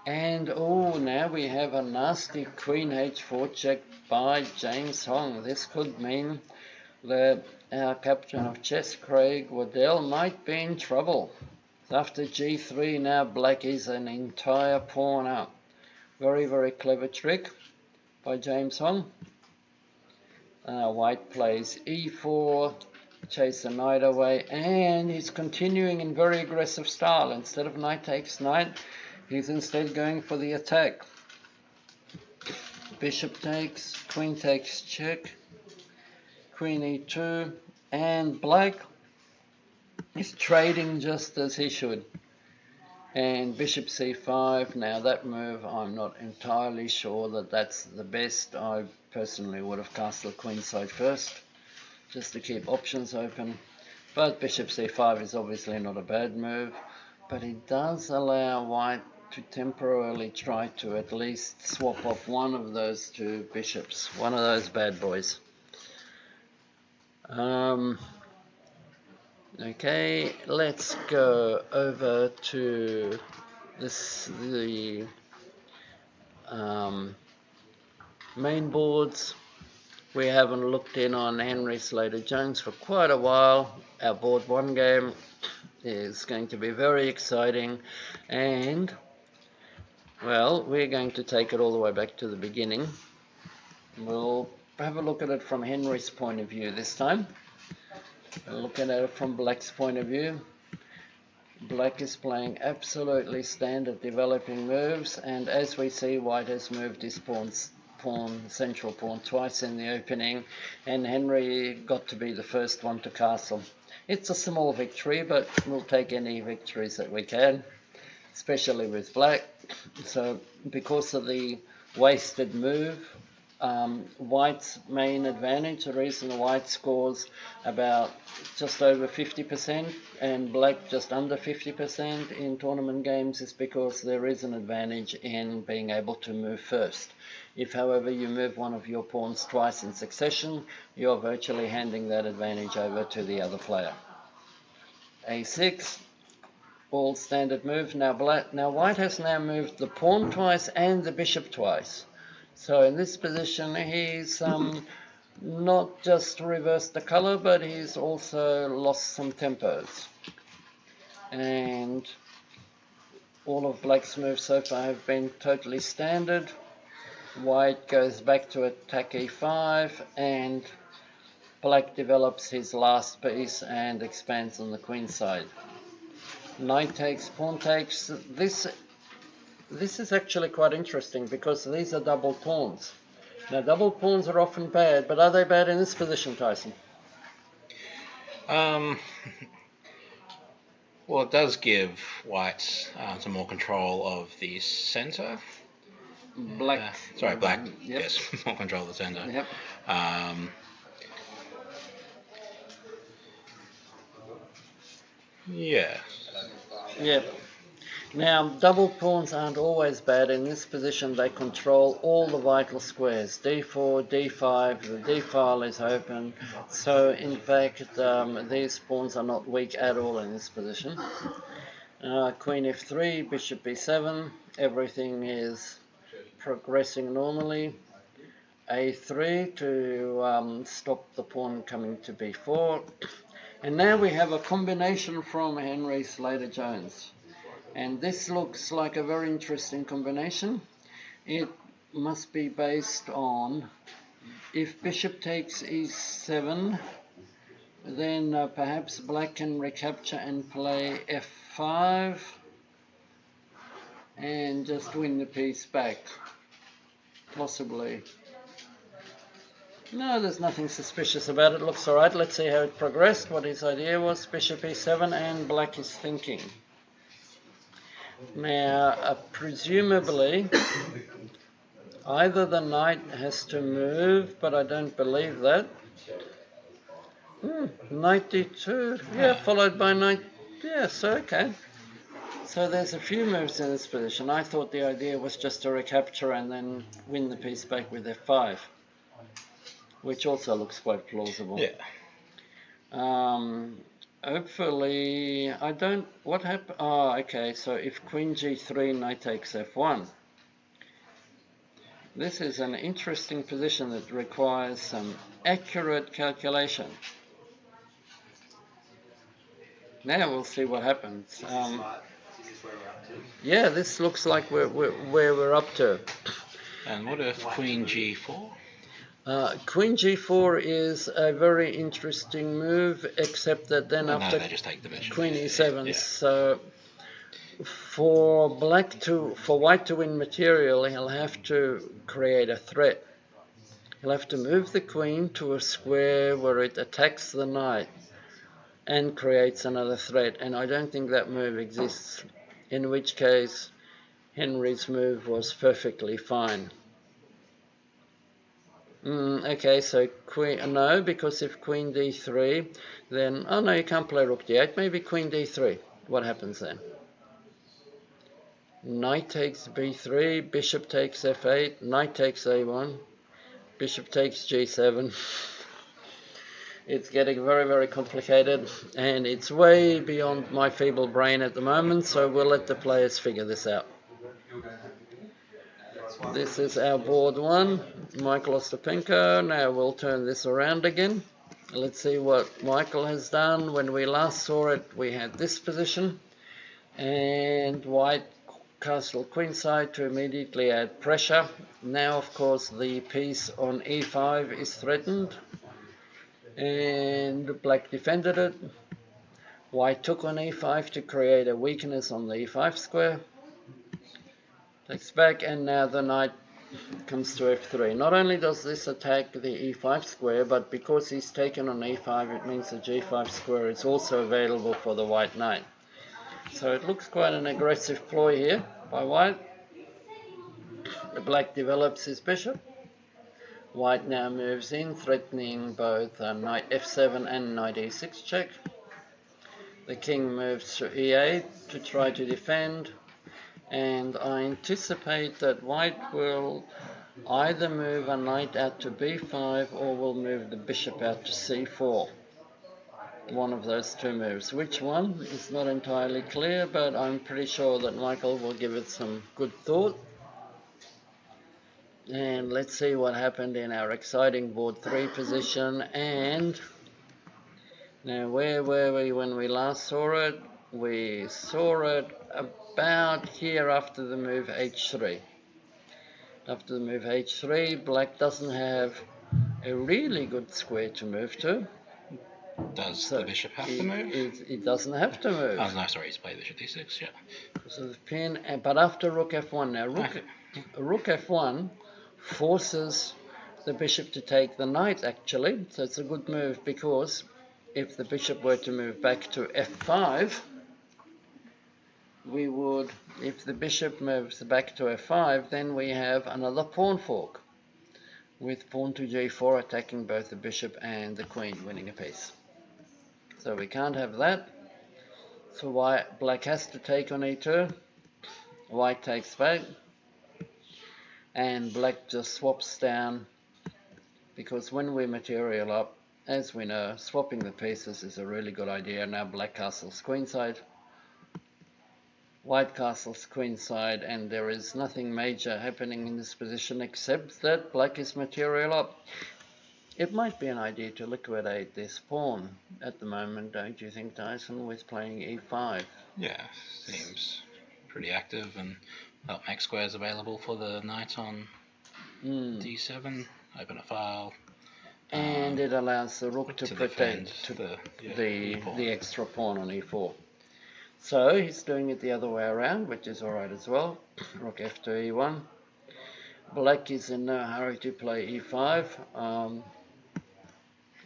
And now we have a nasty queen h4 check by James Hong. This could mean that our captain of chess, Craig Waddell, might be in trouble. After g3, now black is an entire pawn up. Very, very clever trick by James Hong. White plays e4, chase the knight away, and he's continuing in very aggressive style. Instead of knight takes knight, he's instead going for the attack. Bishop takes, queen takes check, queen e2, and black is trading just as he should. And bishop c5, now that move, I'm not entirely sure that that's the best. I personally would have castled queenside first, just to keep options open. But bishop c5 is obviously not a bad move, but it does allow white to temporarily try to at least swap off one of those two bishops, one of those bad boys. Okay, let's go over to the main boards. We haven't looked in on Henry Slater-Jones for quite a while. Our board one game is going to be very exciting, and well, we're going to take it all the way back to the beginning. We'll have a look at it from Henry's point of view this time. Looking at it from black's point of view, black is playing absolutely standard developing moves, and as we see, white has moved his central pawn twice in the opening, and Henry got to be the first one to castle. It's a small victory, but we'll take any victories that we can, especially with black. So because of the wasted move, white's main advantage, the reason white scores about just over 50% and black just under 50% in tournament games is because there is an advantage in being able to move first. If, however, you move one of your pawns twice in succession, you're virtually handing that advantage over to the other player. a6, all standard move. Now white has now moved the pawn twice and the bishop twice. So in this position, he's not just reversed the color, but he's also lost some tempos. And all of black's moves so far have been totally standard. White goes back to attack e5, and black develops his last piece and expands on the queen side. Knight takes, pawn takes. This is actually quite interesting because these are double pawns. Now, double pawns are often bad, but are they bad in this position, Tyson? Well, it does give white some more control of the centre. Black. Black. Yep. Yes, more control of the centre. Yep. Yeah. Yep. Now, double pawns aren't always bad. In this position, they control all the vital squares. d4, d5, the d file is open. So, in fact, these pawns are not weak at all in this position. Queen f3, bishop b7, everything is progressing normally. a3 to stop the pawn coming to b4. And now we have a combination from Henry Slater-Jones. And this looks like a very interesting combination. It must be based on, if bishop takes e7, then perhaps black can recapture and play f5 and just win the piece back, possibly. No, there's nothing suspicious about it. Looks all right. Let's see how it progressed. What his idea was, bishop e7, and black is thinking. Now, presumably, either the knight has to move, but I don't believe that. Knight d2, yeah, followed by knight, yes, okay. So there's a few moves in this position. I thought the idea was just to recapture and then win the piece back with f5, which also looks quite plausible. Yeah. Hopefully, I don't, what happened, okay, so if queen g3, knight takes f1. This is an interesting position that requires some accurate calculation. Now we'll see what happens. Is this where we're up to? Yeah, this looks like where we're up to. And what if queen g4? Queen g4 is a very interesting move, except that then after they just take the bishop. queen e7, Yeah. so for white to win material, he'll have to create a threat. He'll have to move the queen to a square where it attacks the knight and creates another threat, and I don't think that move exists, in which case Henry's move was perfectly fine. Okay, so no, because if queen d3, then, oh no, you can't play rook d8, maybe queen d3. What happens then? Knight takes b3, bishop takes f8, knight takes a1, bishop takes g7. It's getting very, very complicated, and it's way beyond my feeble brain at the moment, so we'll let the players figure this out. This is our board one, Michael Ostapenko. Now we'll turn this around again. Let's see what Michael has done. When we last saw it, we had this position, and white castle queenside to immediately add pressure. Now, of course, the piece on e5 is threatened, and black defended it. White took on e5 to create a weakness on the e5 square. Takes back, and now the knight comes to f3. Not only does this attack the e5 square, but because he's taken on e5, it means the g5 square is also available for the white knight. So it looks quite an aggressive ploy here by white. The black develops his bishop. White now moves in, threatening both knight f7 and knight e6 check. The king moves to e8 to try to defend. And I anticipate that white will either move a knight out to b5 or will move the bishop out to c4. one of those two moves. Which one is not entirely clear, but I'm pretty sure that Michael will give it some good thought. And let's see what happened in our exciting board 3 position. And now, where were we when we last saw it? We saw it about here after the move h3. After the move h3, black doesn't have a really good square to move to. Does the bishop have to move? It doesn't have to move. Oh, no, sorry, he's played bishop d6, yeah. So the pin, but after rook f1. Now, rook f1 forces the bishop to take the knight, actually. So it's a good move, because if the bishop were to move back to f5, we would, if the bishop moves back to f5, then we have another pawn fork, with pawn to g4 attacking both the bishop and the queen, winning a piece. So we can't have that. So black has to take on e2. White takes back. And black just swaps down, because when we material up, as we know, swapping the pieces is a really good idea. Now black castles queenside, white castles queenside, and there is nothing major happening in this position except that black is material up. It might be an idea to liquidate this pawn at the moment, don't you think, Dyson, with playing e5? Yeah, seems pretty active, and make squares available for the knight on d7, open a file. And it allows the rook to protect the extra pawn on e4. So he's doing it the other way around, which is alright as well. Rook f2, e1. Black is in no hurry to play e5.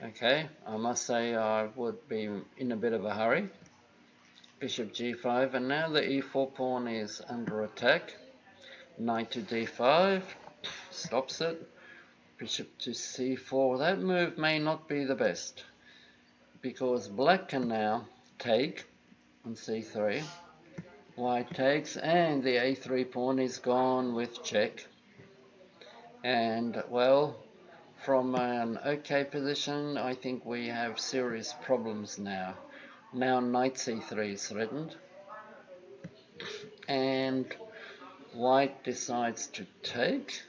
Okay, I must say I would be in a bit of a hurry. Bishop g5, and now the e4 pawn is under attack. Knight to d5, stops it. Bishop to c4, that move may not be the best, because black can now take on c3. White takes, and the a3 pawn is gone with check. And, well, from an okay position, I think we have serious problems now. Now knight c3 is threatened, and white decides to take,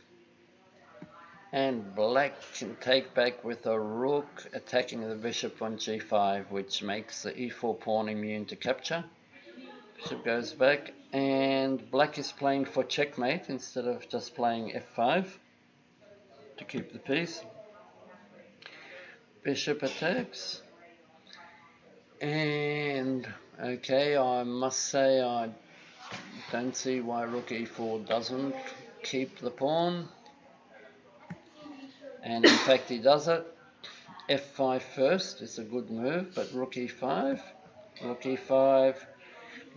and black can take back with a rook attacking the bishop on g5, which makes the e4 pawn immune to capture. Bishop goes back, and black is playing for checkmate instead of just playing f5 to keep the peace. Bishop attacks, and okay, I must say I don't see why rook e4 doesn't keep the pawn, and in fact he does it. f5 first is a good move, but rook e5,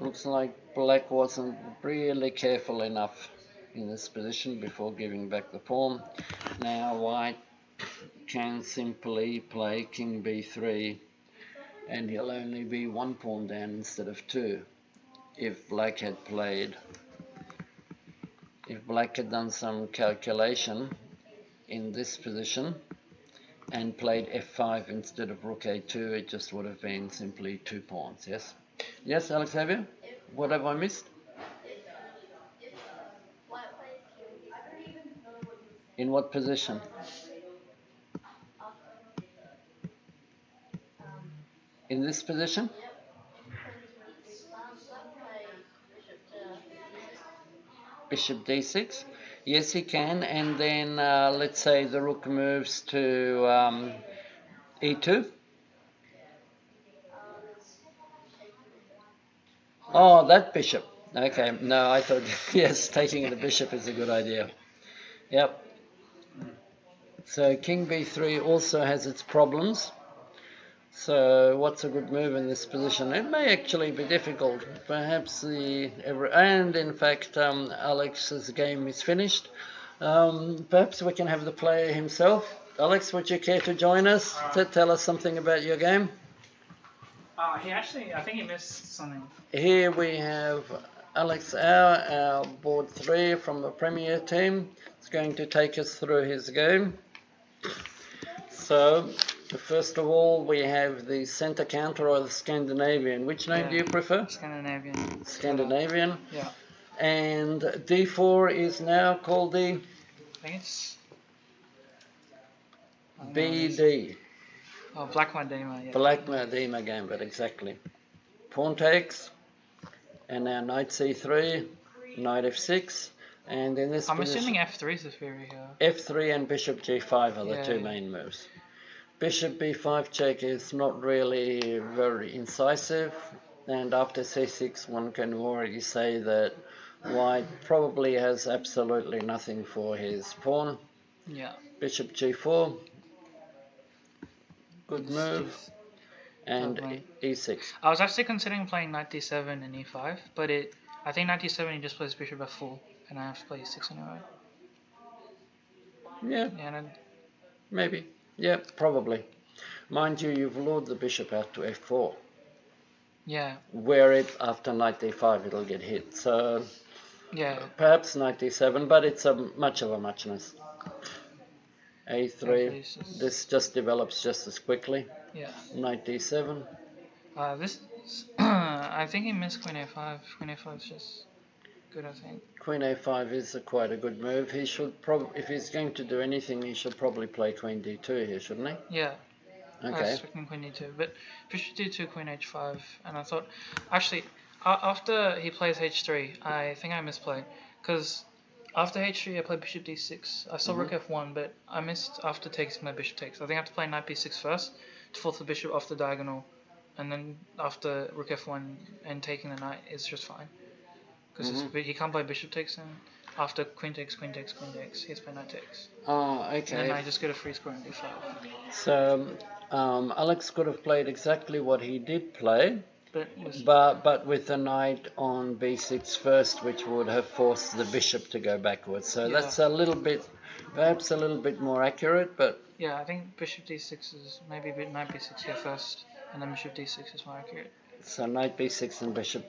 looks like black wasn't really careful enough in this position before giving back the pawn. Now white can simply play king b3, and he'll only be one pawn down instead of two. If black had done some calculation in this position and played f5 instead of rook a2, it just would have been simply 2 pawns. Yes, Alexander? What have I missed? In what position? In this position? Bishop d6. Yes, he can, and then let's say the rook moves to e2. Oh, that bishop. Okay, no, I thought, yes, taking the bishop is a good idea. Yep. So king b3 also has its problems. So what's a good move in this position? It may actually be difficult. Perhaps and in fact Alex's game is finished. Perhaps we can have the player himself. Alex, would you care to join us to tell us something about your game? I think he missed something. Here we have Alex our board 3 from the Premier team. Is going to take us through his game. So First of all, we have the center counter or the Scandinavian. Which name do you prefer? Scandinavian. Scandinavian. Yeah. And D4 is now called the I think it's. I don't know what it is. BD. Oh, Black Madema. Yeah. Black Madema gambit, exactly. Pawn takes, and now knight c3, knight f6, and in this I'm position, assuming F3 is the theory here. f3 and bishop g5 are the two main moves. Bishop b5 check is not really very incisive, and after c6 one can already say that white probably has absolutely nothing for his pawn. Yeah. Bishop g4, good move, and Lovely. e6. I was actually considering playing knight d7 and e5, but I think knight d7 he just plays bishop f4, and I have to play e6 anyway. Yeah, Yeah, and maybe. Yeah, probably. Mind you, you've lured the bishop out to f4. yeah, Where it, after knight d5, it'll get hit. So, yeah. perhaps knight d7, but it's a much of a muchness. a3, this just develops just as quickly. Yeah. Knight d7. This, I think he missed queen a5. Queen a5 is just good, I think. Queen a5 is quite a good move. He should if he's going to do anything, he should probably play queen d2 here, shouldn't he? Yeah. I was Okay. expecting queen d2, but bishop d2, queen h5, and I thought, actually, after he plays h3, I think I misplay, because after h3 I played bishop d6. I saw rook f1, but I missed after takes my bishop takes. I think I have to play knight b6 first to force the bishop off the diagonal, and then after rook f1 and taking the knight is just fine, because he can't play bishop takes, and after queen takes, queen takes, queen takes, he has to play knight takes. Oh, And then I okay. just get a free square on d5. So, Alex could have played exactly what he did play, But was but with the knight on b6 first, which would have forced the bishop to go backwards. So Yeah. that's a little bit, perhaps a little bit more accurate, but yeah, I think bishop d6 is maybe knight b6 here first, and then bishop d6 is more accurate. so knight b6 and bishop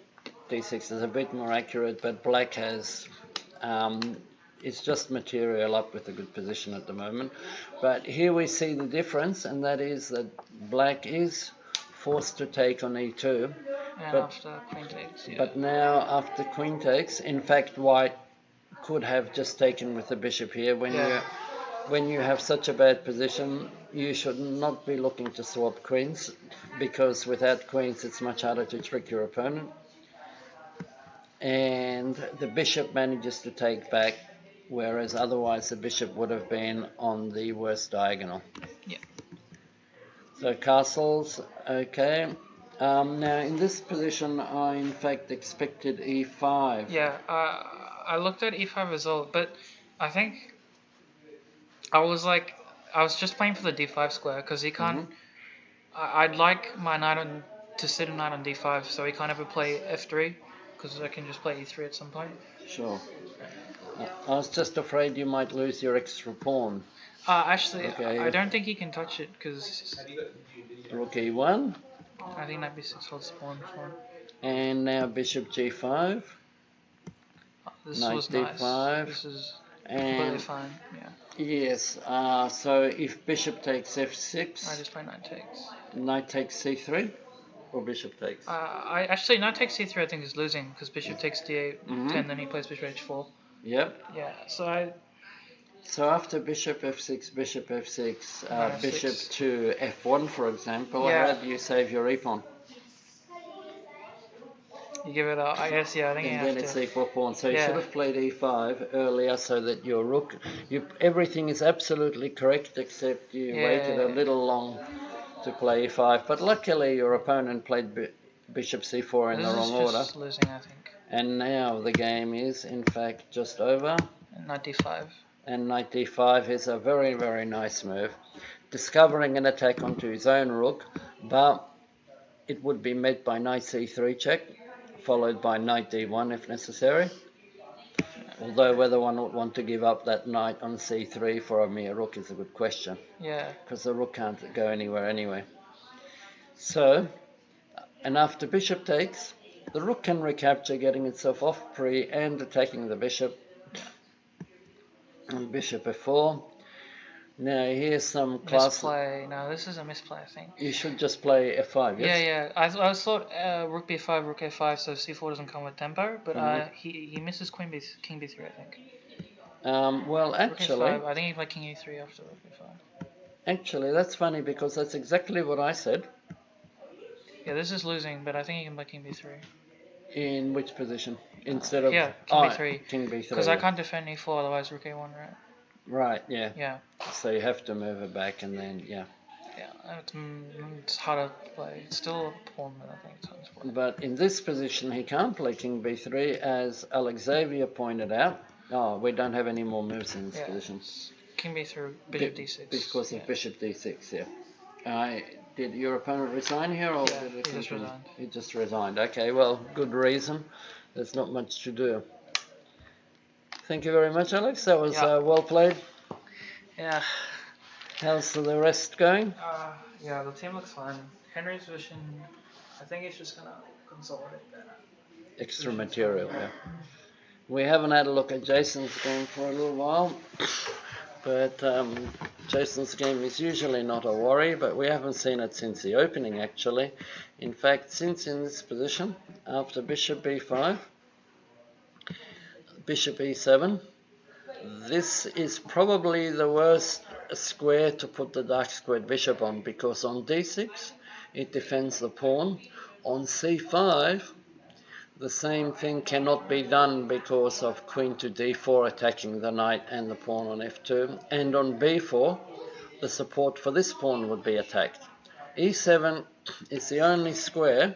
d6 is a bit more accurate, but black has, it's just material up with a good position at the moment. But here we see the difference, and that is that black is forced to take on e2. And But- after queen takes, yeah. But now, after queen takes, in fact, white could have just taken with the bishop here. When you have such a bad position, you should not be looking to swap queens, because without queens, it's much harder to trick your opponent. And the bishop manages to take back, whereas otherwise the bishop would have been on the worst diagonal. Yeah. So castles, okay. Now in this position, I in fact expected e5. Yeah, I looked at e5 result, but I think I was just playing for the d5 square, because he can't. I'd like my knight to sit a knight on d5, so he can't ever play f3, because I can just play e3 at some point. Sure. I was just afraid you might lose your extra pawn. Actually, Okay. I don't think he can touch it, because Rook e1, I think knight b6 holds the pawn for him. and now bishop g5, This Knight was nice. d5, This is completely and fine. Yeah, yes, so if bishop takes f6, I just play knight takes. knight takes c3, or bishop takes? I actually knight takes c3. I think is losing, because bishop takes d8, and then he plays bishop h4. Yep. Yeah, so So after bishop f6, bishop f6, F6. bishop to f1, for example, Yeah. how do you save your e-pawn? you give it up. I guess, yeah, I think you And have then it's to. equal pawn. So you Yeah. should have played e5 earlier, so that your rook, everything is absolutely correct, except you waited a Yeah. little long to play e5. But luckily your opponent played bishop c4 in This the is wrong order. just losing, I think. And now the game is, in fact, just over. And knight d5. And knight d5 is a very, very nice move. Discovering an attack onto his own rook, but it would be met by knight c3 check, followed by knight d1 if necessary. Although whether one would want to give up that knight on c3 for a mere rook is a good question, Yeah. because the rook can't go anywhere anyway. So, and after bishop takes, the rook can recapture, getting itself off pre and attacking the bishop. And bishop f4. Now here's some class. Misplay. No, this is a misplay, I think. You should just play F5, yes? Yeah. I thought rook b5, rook a5, so c4 doesn't come with tempo, but he misses king b3, I think. Well, Rook actually, a5. I think he played king e3 after rook a5. actually, that's funny because that's exactly what I said. Yeah, this is losing, but I think he can play king b3. In which position? Instead of Yeah, king b3. King b3. Because I can't defend e4, otherwise rook a1, right? Right, yeah. Yeah. So you have to move it back and then, yeah. Yeah, it's harder to play. It's still a pawn, but I think it's hard to play. But in this position, he can't play king b3, as Alexavier pointed out. Oh, we don't have any more moves in this position. King b3, bishop d6. Because of bishop d6, yeah. Did your opponent resign here, or did it he just continue? resigned. He just resigned. Okay, well, good reason. There's not much to do. Thank you very much, Alex. That was well played. Yeah. How's the rest going? Yeah, the team looks fine. Henry's position, I think he's just gonna consolidate that. Extra material, yeah. We haven't had a look at Jason's game for a little while, but Jason's game is usually not a worry, but we haven't seen it since the opening, actually. In fact, since in this position, after bishop b5, bishop e7, this is probably the worst square to put the dark squared bishop on, because on d6 it defends the pawn. On c5 the same thing cannot be done because of queen to d4 attacking the knight and the pawn on f2, and on b4 the support for this pawn would be attacked. e7 is the only square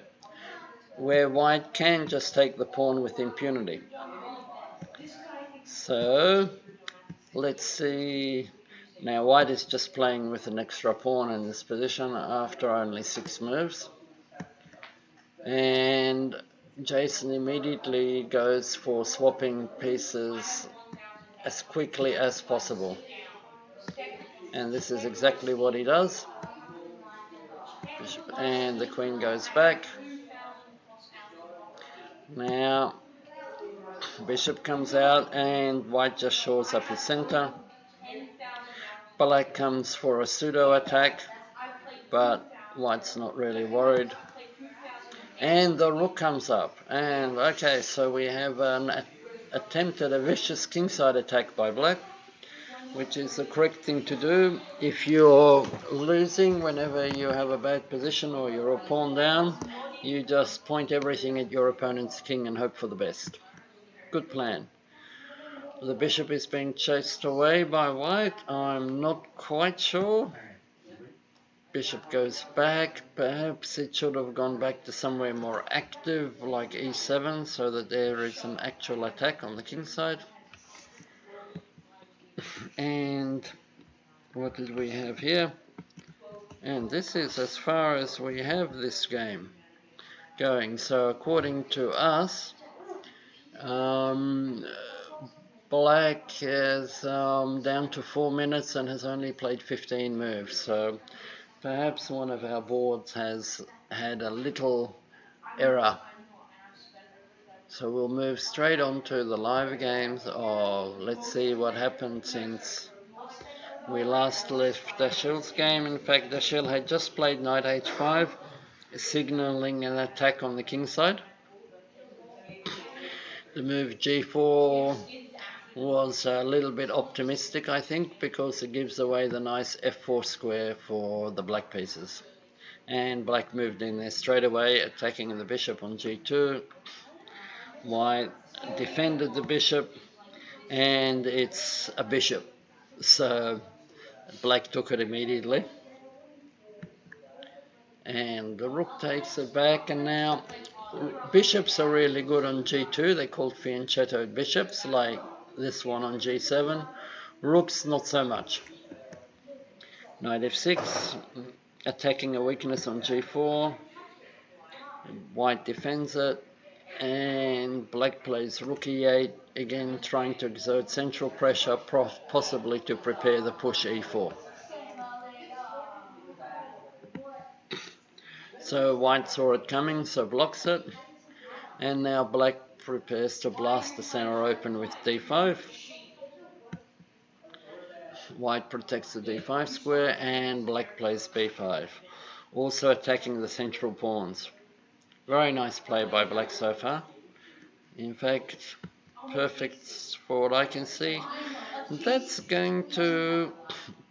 where white can just take the pawn with impunity. So let's see. Now white is just playing with an extra pawn in this position after only 6 moves, and Jason immediately goes for swapping pieces as quickly as possible, and this is exactly what he does. And the queen goes back. Now bishop comes out and white just shores up his center. Black comes for a pseudo attack, but white's not really worried. And the rook comes up, and okay, so we have an attempt at a vicious kingside attack by black, which is the correct thing to do. If you're losing whenever you have a bad position or you're a pawn down, you just point everything at your opponent's king and hope for the best. Good plan. The bishop is being chased away by white. I'm not quite sure. Bishop goes back. Perhaps it should have gone back to somewhere more active, like e7, so that there is an actual attack on the king side. And what did we have here? And this is as far as we have this game going. So according to us, black is down to 4 minutes and has only played 15 moves. So perhaps one of our boards has had a little error. So we'll move straight on to the live games. Let's see what happened since we last left Dashill's game. In fact, Dashill had just played knight h5, signaling an attack on the king side. The move g4 was a little bit optimistic, I think, because it gives away the nice f4 square for the black pieces. And black moved in there straight away, attacking the bishop on g2. White defended the bishop, and it's a bishop, so black took it immediately. And the rook takes it back, and now bishops are really good on g2. They're called fianchettoed bishops, like this one on g7. Rooks, not so much. Knight f6, attacking a weakness on g4. White defends it, and black plays rook e8, again trying to exert central pressure, possibly to prepare the push e4. So white saw it coming, so blocks it, and now black prepares to blast the center open with d5. white protects the d5 square and black plays b5, also attacking the central pawns. Very nice play by black so far. In fact, perfect for what I can see. That's going to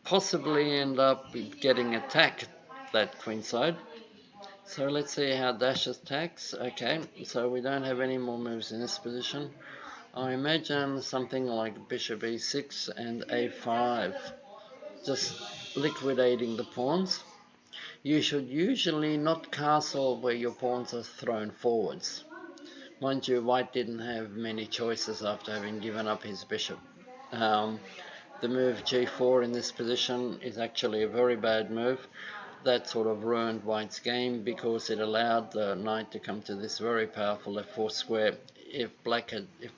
possibly end up getting attacked, that queenside. So let's see how dash attacks. Okay, so we don't have any more moves in this position. I imagine something like bishop e6 and a5, just liquidating the pawns. You should usually not castle where your pawns are thrown forwards. Mind you, white didn't have many choices after having given up his bishop. The move g4 in this position is actually a very bad move. That sort of ruined white's game because it allowed the knight to come to this very powerful f4 square. If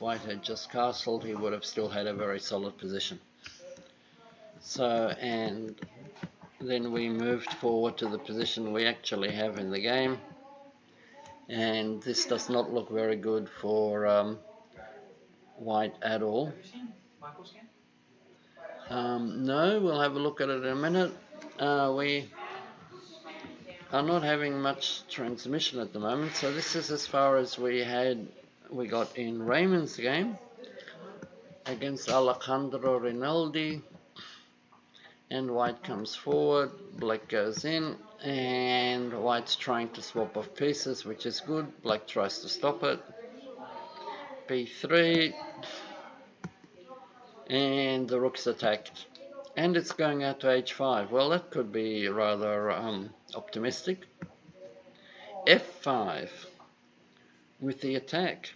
white had just castled, he would have still had a very solid position. So, and then we moved forward to the position we actually have in the game, and this does not look very good for white at all. No, we'll have a look at it in a minute. We are not having much transmission at the moment, so this is as far as we got in Raymond's game against Alejandro Rinaldi. And white comes forward, black goes in, and white's trying to swap off pieces, which is good. Black tries to stop it. b3, and the rook's attacked. And it's going out to h5. Well, that could be rather optimistic. f5 with the attack.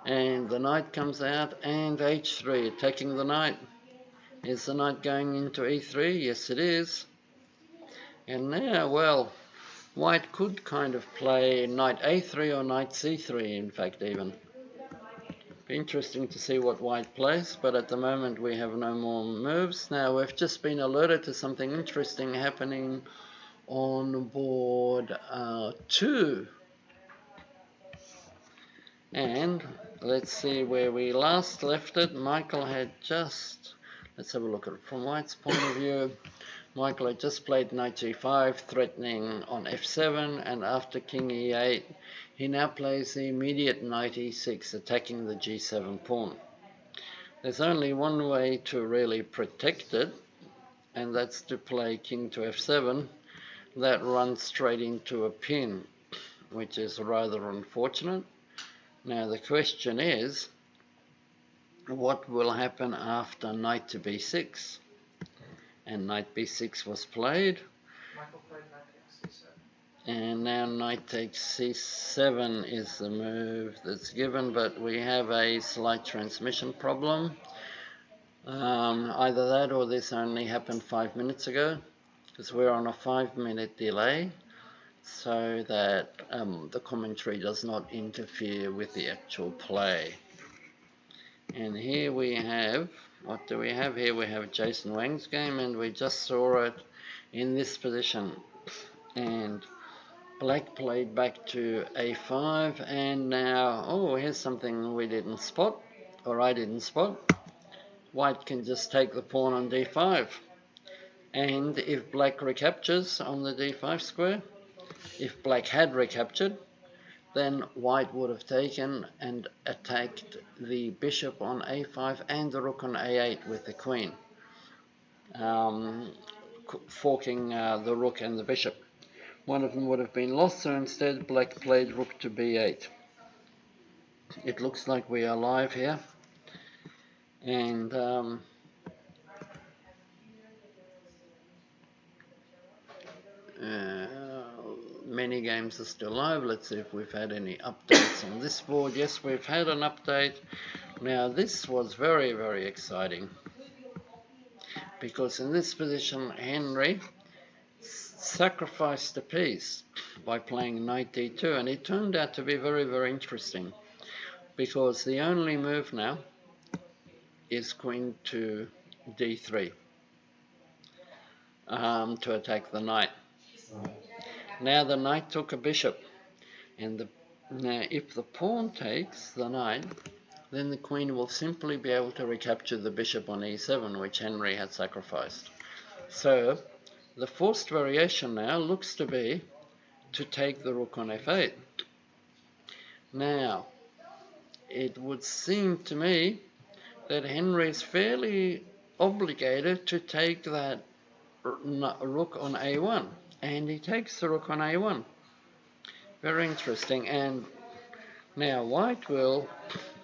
And the knight comes out, and h3, attacking the knight. Is the knight going into e3? Yes, it is. And now, well, white could kind of play knight a3 or knight c3, in fact, even. Be interesting to see what white plays, but at the moment we have no more moves. Now, we've just been alerted to something interesting happening on board 2. And let's see where we last left it. Michael had just... Let's have a look at it from white's point of view. Michael had just played knight g5, threatening on f7, and after king e8, he now plays the immediate knight e6, attacking the g7 pawn. There's only one way to really protect it, and that's to play king to f7. That runs straight into a pin, which is rather unfortunate. Now the question is, what will happen after knight to b6? And knight b6 was played. Michael played knight takes c7. And now knight takes c7 is the move that's given, but we have a slight transmission problem. Either that or this only happened 5 minutes ago, because we're on a 5-minute delay, so that the commentary does not interfere with the actual play. And here we have, what do we have here? We have Jason Wang's game, and we just saw it in this position. And black played back to a5, and now, oh, here's something we didn't spot, or I didn't spot. White can just take the pawn on d5. And if black recaptures on the d5 square, if black had recaptured, then white would have taken and attacked the bishop on a5 and the rook on a8 with the queen, forking the rook and the bishop. One of them would have been lost, so instead black played rook to b8. It looks like we are live here, and many games are still live. Let's see if we've had any updates on this board. Yes, we've had an update. Now this was very, very exciting, because in this position Henry sacrificed a piece by playing knight d2, and it turned out to be very, very interesting, because the only move now is queen to d3 to attack the knight. Now the knight took a bishop, and now if the pawn takes the knight, then the queen will simply be able to recapture the bishop on e7, which Henry had sacrificed. So the forced variation now looks to be to take the rook on f8. Now, it would seem to me that Henry is fairly obligated to take that rook on a1, and he takes the rook on a1. Very interesting. And now white will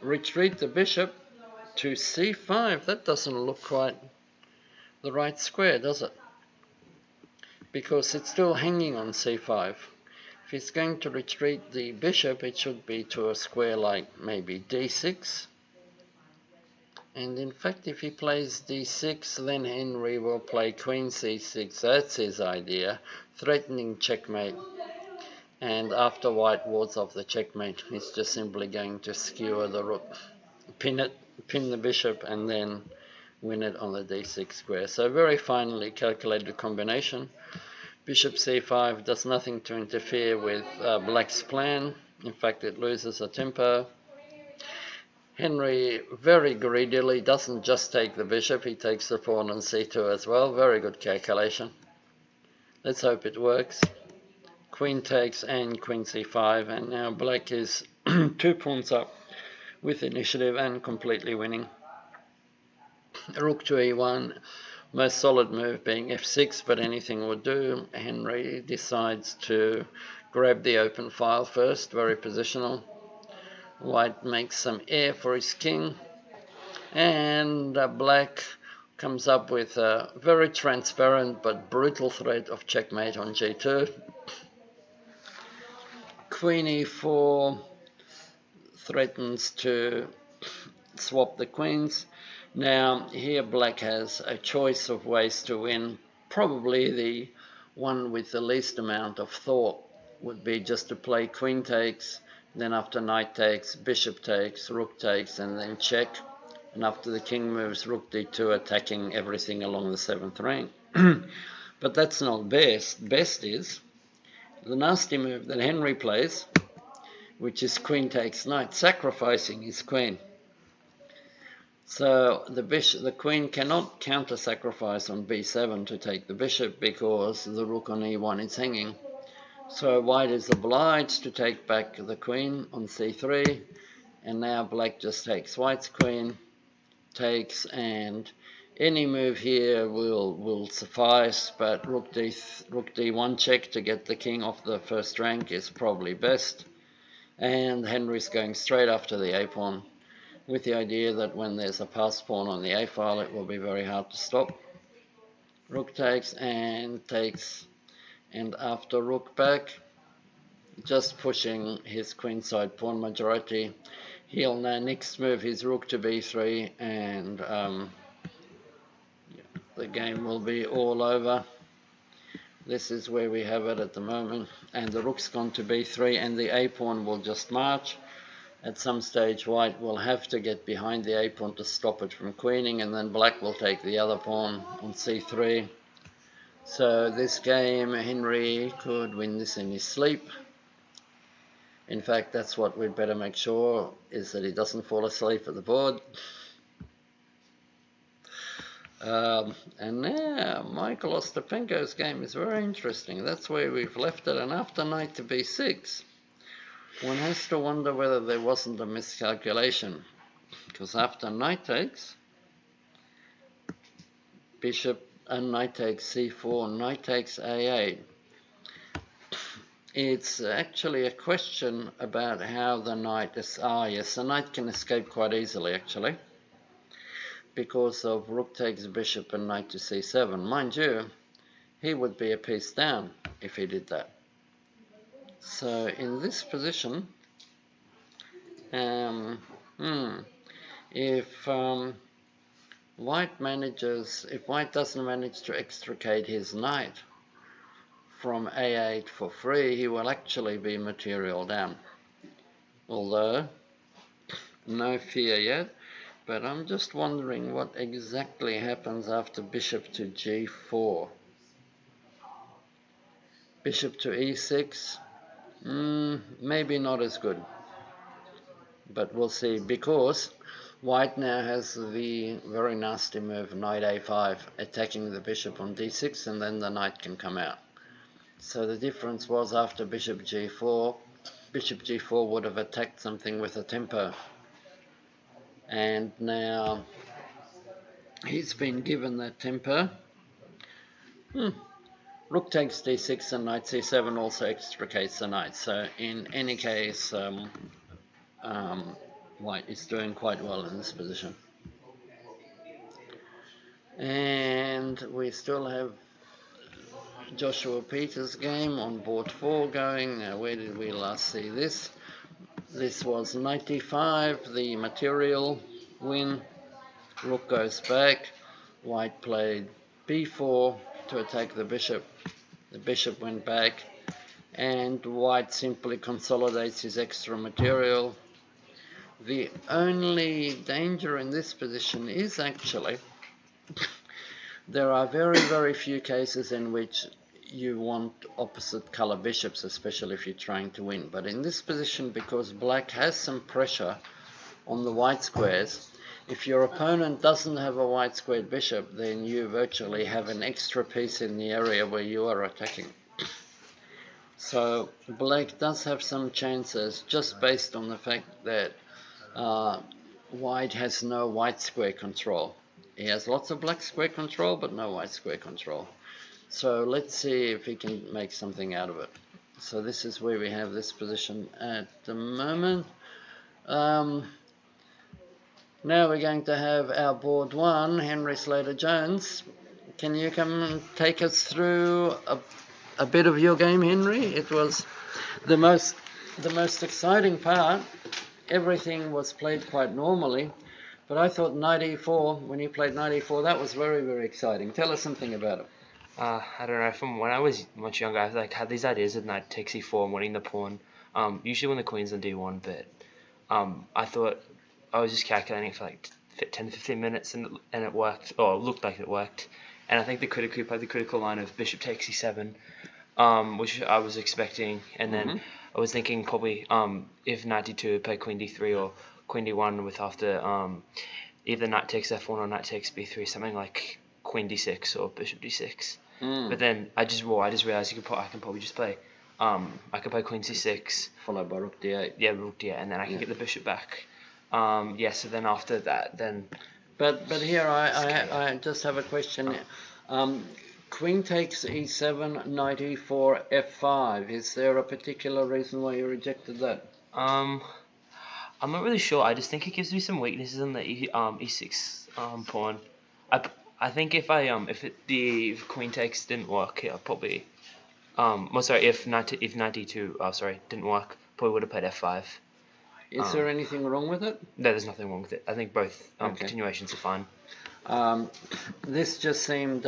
retreat the bishop to c5. That doesn't look quite the right square, does it? Because it's still hanging on c5. If he's going to retreat the bishop, it should be to a square like maybe d6. And in fact, if he plays d6, then Henry will play queen c6. That's his idea, threatening checkmate. And after white wards off the checkmate, he's just simply going to skewer the rook, pin the bishop, and then win it on the d6 square. So very finely calculated combination. Bishop c5 does nothing to interfere with black's plan. In fact, it loses a tempo. Henry very greedily doesn't just take the bishop, he takes the pawn on c2 as well. Very good calculation. Let's hope it works. Queen takes and queen c5, and now black is 2 pawns up with initiative and completely winning. Rook to e1, most solid move being f6, but anything would do. Henry decides to grab the open file first, very positional. White makes some air for his king, and black comes up with a very transparent but brutal threat of checkmate on g2. Queen e4 threatens to swap the queens. Now here black has a choice of ways to win. Probably the one with the least amount of thought would be just to play queen takes, then after knight takes, bishop takes, rook takes, and then check. And after the king moves, rook d2, attacking everything along the 7th rank. But that's not best. Best is the nasty move that Henry plays, which is queen takes knight, sacrificing his queen. So the queen cannot counter-sacrifice on b7 to take the bishop because the rook on e1 is hanging. So white is obliged to take back the queen on c3, and now black just takes white's queen, takes, and any move here will suffice, but rook d1 check to get the king off the first rank is probably best. And Henry's going straight after the a pawn, with the idea that when there's a passed pawn on the a file, it will be very hard to stop. Rook takes, and after rook back, just pushing his queenside pawn majority, he'll now next move his rook to b3, and the game will be all over. This is where we have it at the moment, and the rook's gone to b3, and the a pawn will just march. At some stage white will have to get behind the a pawn to stop it from queening, and then black will take the other pawn on c3. So this game, Henry could win this in his sleep. In fact, that's what we'd better make sure, is that he doesn't fall asleep at the board. And now Michael Ostapenko's game is very interesting. That's where we've left it, and after knight to b6, one has to wonder whether there wasn't a miscalculation, because after knight takes, bishop and knight takes c4, knight takes a8. It's actually a question about how the knight is. Yes, the knight can escape quite easily actually, because of rook takes bishop and knight to c7. Mind you, he would be a piece down if he did that. So in this position, if white doesn't manage to extricate his knight from a8 for free, he will actually be material down. Although, no fear yet, but I'm just wondering what exactly happens after bishop to g4. Bishop to e6, maybe not as good. but we'll see, because white now has the very nasty move knight a5, attacking the bishop on d6, and then the knight can come out. So the difference was, after bishop g4 would have attacked something with a tempo, and now he's been given that tempo. Rook takes d6 and knight c7 also extricates the knight. So in any case, white is doing quite well in this position. And we still have Joshua Peters' game on board 4 going. Now, where did we last see this? This was 95, the material win. Rook goes back. White played b4 to attack the bishop. The bishop went back, and white simply consolidates his extra material. The only danger in this position is actually there are very, very few cases in which you want opposite color bishops, especially if you're trying to win. But in this position, because black has some pressure on the white squares, if your opponent doesn't have a white squared bishop, then you virtually have an extra piece in the area where you are attacking. So black does have some chances, just based on the fact that white has no white square control. He has lots of black square control, but no white square control. So let's see if he can make something out of it. So this is where we have this position at the moment. Now we're going to have our board 1, Henry Slater-Jones. Can you come and take us through a bit of your game, Henry? It was the most exciting part. Everything was played quite normally, but I thought knight e4, when you played knight e4, that was very, very exciting. Tell us something about it. I don't know, from when I was much younger, I had these ideas of knight takes e4 and winning the pawn, usually when the queen's on d1, but I thought I was just calculating for like 10 to 15 minutes, and it worked, or it looked like it worked. And I think the critic played the critical line of bishop takes e7, which I was expecting, and then I was thinking probably if knight d2 play queen d3 or queen d1 with after either knight takes f1 or knight takes b3, something like queen d6 or bishop d6. But then I just realized I can probably just play I could play queen c6 followed by rook d8. Yeah, rook d8, and then I can get the bishop back. So then after that, then. But here I just have a question. Queen takes e7, knight e4, f5. Is there a particular reason why you rejected that? I'm not really sure. I just think it gives me some weaknesses in the e6 pawn. I think if the queen takes didn't work, I'll probably if knight d2 didn't work, probably would have played f5. Is there anything wrong with it? No, there's nothing wrong with it. I think both continuations are fine. This just seemed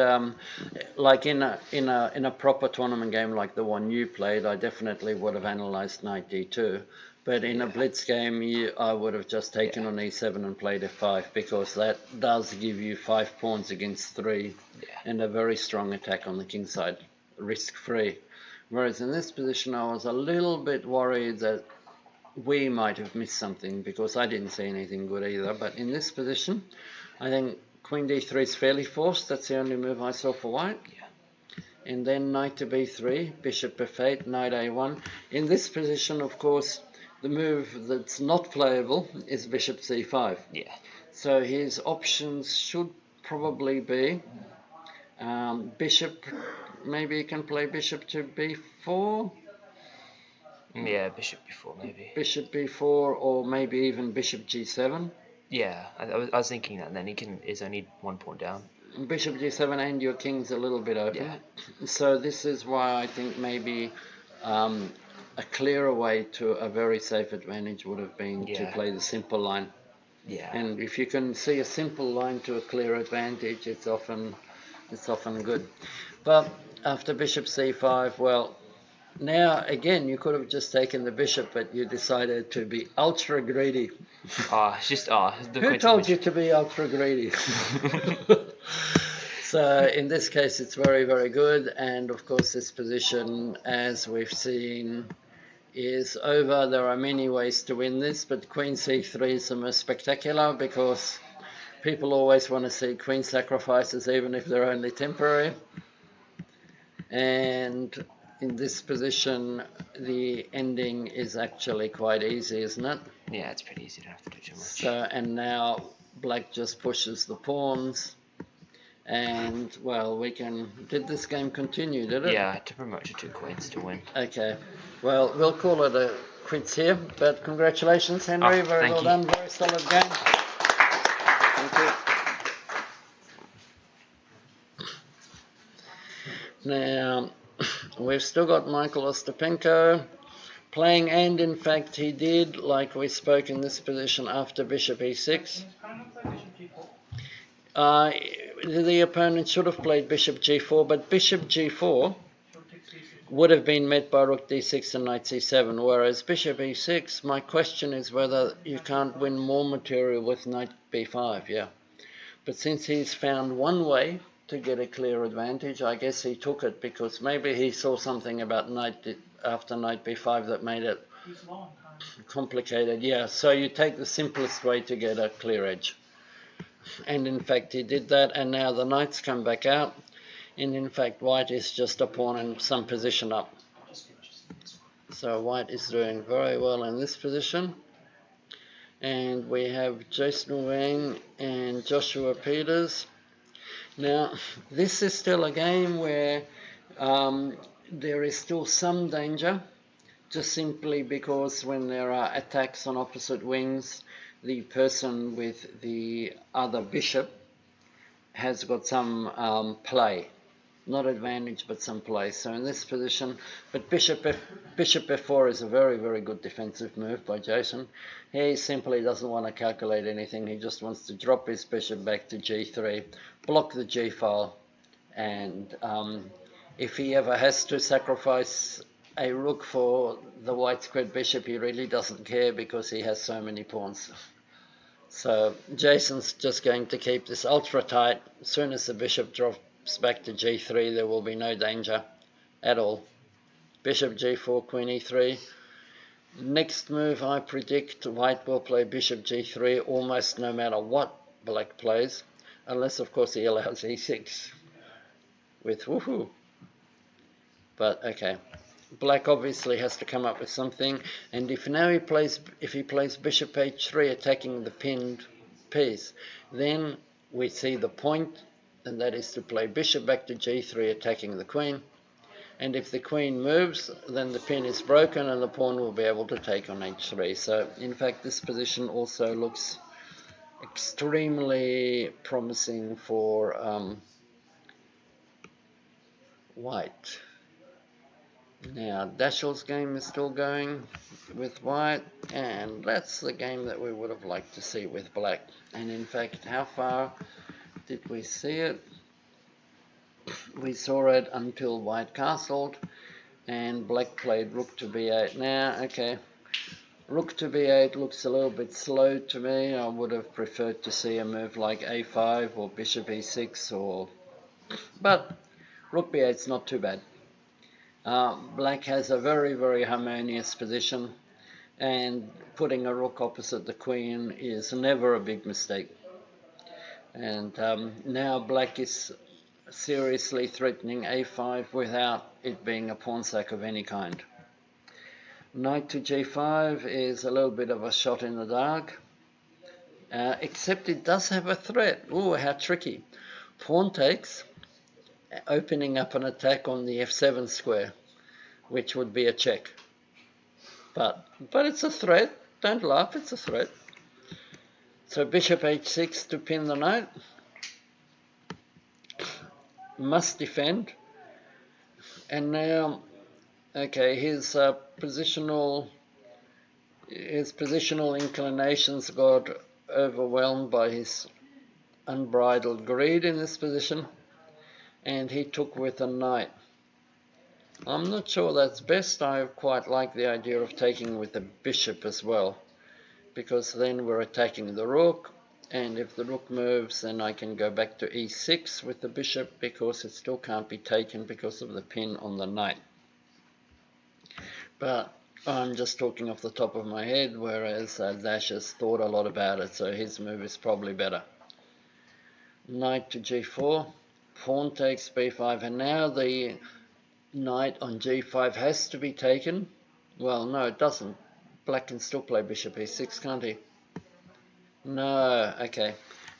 like in a proper tournament game like the one you played, I definitely would have analysed knight d2. But in a blitz game, I would have just taken on e7 and played f5, because that does give you 5 pawns against 3 and a very strong attack on the king side, risk-free. Whereas in this position, I was a little bit worried that we might have missed something, because I didn't see anything good either. But in this position, I think queen d3 is fairly forced. That's the only move I saw for white. And then knight to b3, bishop f8, knight a1. In this position, of course, the move that's not playable is bishop c5. So his options should probably be bishop. Maybe he can play bishop to b4. Yeah, bishop b4 maybe. Bishop b4, or maybe even bishop g7. Yeah, I was thinking that. And then is only 1 pawn down. Bishop g7 and your king's a little bit open. So this is why I think maybe a clearer way to a very safe advantage would have been to play the simple line. And if you can see a simple line to a clear advantage, it's often good. But after bishop c5, well, now again you could have just taken the bishop, but you decided to be ultra greedy. Who told you to be ultra greedy? So in this case, it's very, very good. And of course, this position, as we've seen is over. There are many ways to win this, but queen c3 is the most spectacular because people always want to see queen sacrifices even if they're only temporary. And in this position the ending is actually quite easy, isn't it? Yeah, it's pretty easy, don't have to do too much. So, and now black just pushes the pawns, and well, we can. Did this game continue? Did it? Yeah, I had to promote to 2 queens to win. Okay. Well, we'll call it a quits here. But congratulations, Henry. Oh, Very thank well you. done. Very solid game. Thank you. Now, we've still got Michael Ostapenko playing, and in fact he did, like we spoke in this position, after bishop e6. The opponent should have played bishop g4, but bishop g4 would have been met by rook d6 and knight c7, whereas bishop e6, my question is whether you can't win more material with knight b5, yeah. But since he's found one way to get a clear advantage, I guess he took it, because maybe he saw something about after knight b5 that made it complicated. Yeah, so you take the simplest way to get a clear edge. And in fact he did that, and now the knights come back out, and in fact white is just a pawn in some position up. So white is doing very well in this position. And we have Jason Wang and Joshua Peters. Now this is still a game where there is still some danger, just simply because when there are attacks on opposite wings, the person with the other bishop has got some play. Not advantage, but some play. So in this position, but bishop f4 is a very, very good defensive move by Jason. He simply doesn't want to calculate anything. He just wants to drop his bishop back to g3, block the g file, and if he ever has to sacrifice a rook for the white squared bishop, he really doesn't care because he has so many pawns. So Jason's just going to keep this ultra tight. As soon as the bishop drops back to g3, there will be no danger at all. Bishop g4, queen e3. Next move, I predict white will play bishop g3 almost no matter what black plays, unless of course he allows e6 with woohoo. But okay, black obviously has to come up with something, and if he plays bishop h3 attacking the pinned piece, then we see the point, and that is to play bishop back to g3 attacking the queen. And if the queen moves, then the pin is broken and the pawn will be able to take on h3. So in fact this position also looks extremely promising for white. Now Dashiell's game is still going with white, and that's the game that we would have liked to see with black. And in fact, how far did we see it? We saw it until white castled and black played rook to b8. Now, okay, rook to b8 looks a little bit slow to me. I would have preferred to see a move like a5 or bishop e6, but rook b8 is not too bad. Black has a very, very harmonious position, and putting a rook opposite the queen is never a big mistake. And now black is seriously threatening a5 without it being a pawn sack of any kind. Knight to g5 is a little bit of a shot in the dark, except it does have a threat. Ooh, how tricky. Pawn takes, opening up an attack on the f7 square, which would be a check. But it's a threat. Don't laugh, it's a threat. So bishop h6 to pin the knight. Must defend. And now, okay, his positional inclinations got overwhelmed by his unbridled greed in this position, and he took with a knight. I'm not sure that's best. I quite like the idea of taking with the bishop as well, because then we're attacking the rook, and if the rook moves, then I can go back to e6 with the bishop, because it still can't be taken because of the pin on the knight. But I'm just talking off the top of my head, whereas Dash has thought a lot about it, so his move is probably better. Knight to g4, pawn takes b5, and now the knight on g5 has to be taken. Well, no, it doesn't. Black can still play bishop e6, can't he? No, okay.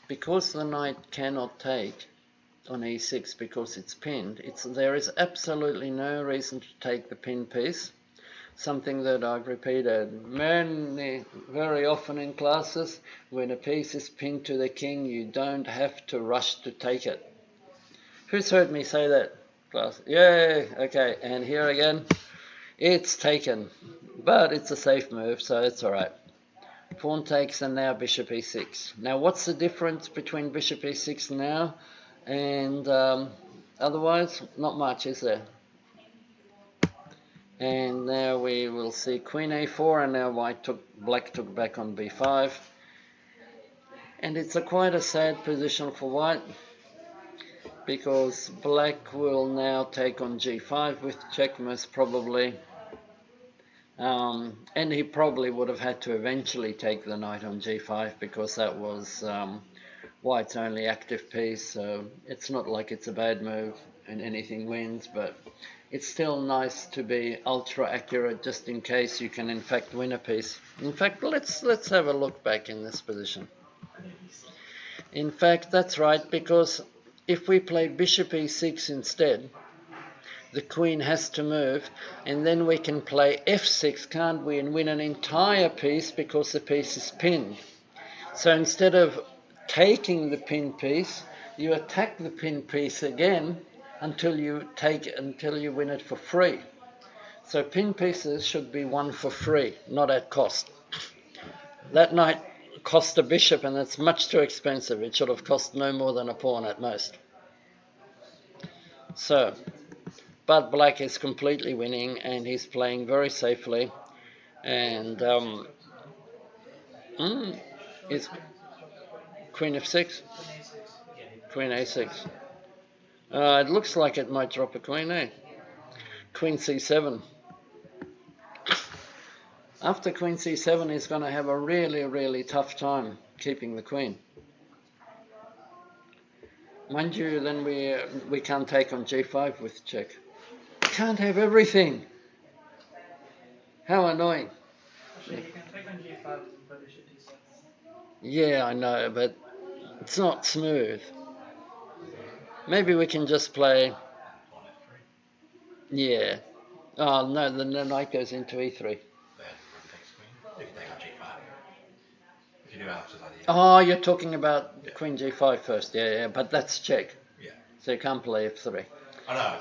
Because the knight cannot take on e6 because it's pinned, there is absolutely no reason to take the pinned piece. Something that I've repeated very often in classes. When a piece is pinned to the king, you don't have to rush to take it. Who's heard me say that, class? Yay! Okay, and here again, it's taken. But it's a safe move, so it's alright. Pawn takes, and now bishop e6. Now, what's the difference between bishop e6 now and otherwise? Not much, is there? And now we will see queen a4, and now black took back on b5. And it's quite a sad position for white, because black will now take on g5 with check most probably. And he probably would have had to eventually take the knight on g5, because that was white's only active piece, so it's not like it's a bad move and anything wins, but it's still nice to be ultra accurate just in case you can in fact win a piece. In fact, let's have a look back in this position. In fact, that's right, because if we play bishop e6 instead, the queen has to move, and then we can play f6, can't we, and win an entire piece because the piece is pinned. So instead of taking the pinned piece, you attack the pinned piece again until you win it for free. So pinned pieces should be won for free, not at cost. That knight cost a bishop, and that's much too expensive. It should have cost no more than a pawn at most. So, but black is completely winning, and he's playing very safely. And is queen f6? Queen a6. It looks like it might drop a queen, eh? Queen c7. After queen c7, he's going to have a really, really tough time keeping the queen. Mind you, then we can't take on g5 with check. Can't have everything. How annoying. Actually, you can take on g5 but bishop d6. Yeah, I know, but it's not smooth. Maybe we can just play. Yeah. Oh no, the knight goes into e3. Oh, you're talking about queen g5 first. Yeah, but that's check. Yeah. So you can't play f3. Oh no, I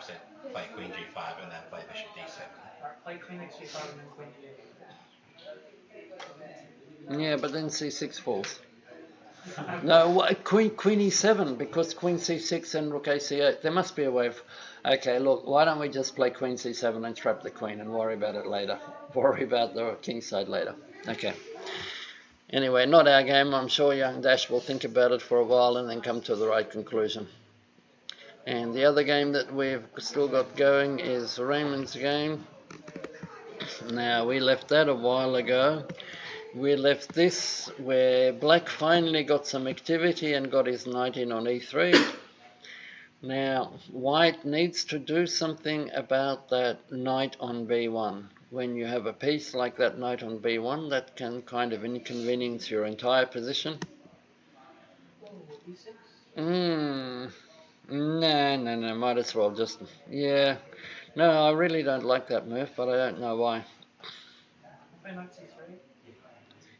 said play queen g5 and then play bishop d7. Alright, play queen x g5 and then queen d8. Yeah, but then c6 falls. No, queen e7, because queen c6 and rook ac8. There must be a way of... Okay, look, why don't we just play queen c7 and trap the queen and worry about it later. Worry about the king side later. Okay. Anyway, not our game. I'm sure young Dash will think about it for a while and then come to the right conclusion. And the other game that we've still got going is Raymond's game. Now, we left that a while ago. We left this where black finally got some activity and got his knight in on e3. Now, white needs to do something about that knight on b1. When you have a piece like that knight on b1, that can kind of inconvenience your entire position. No, might as well just... Yeah. No, I really don't like that move, but I don't know why. Knight c3.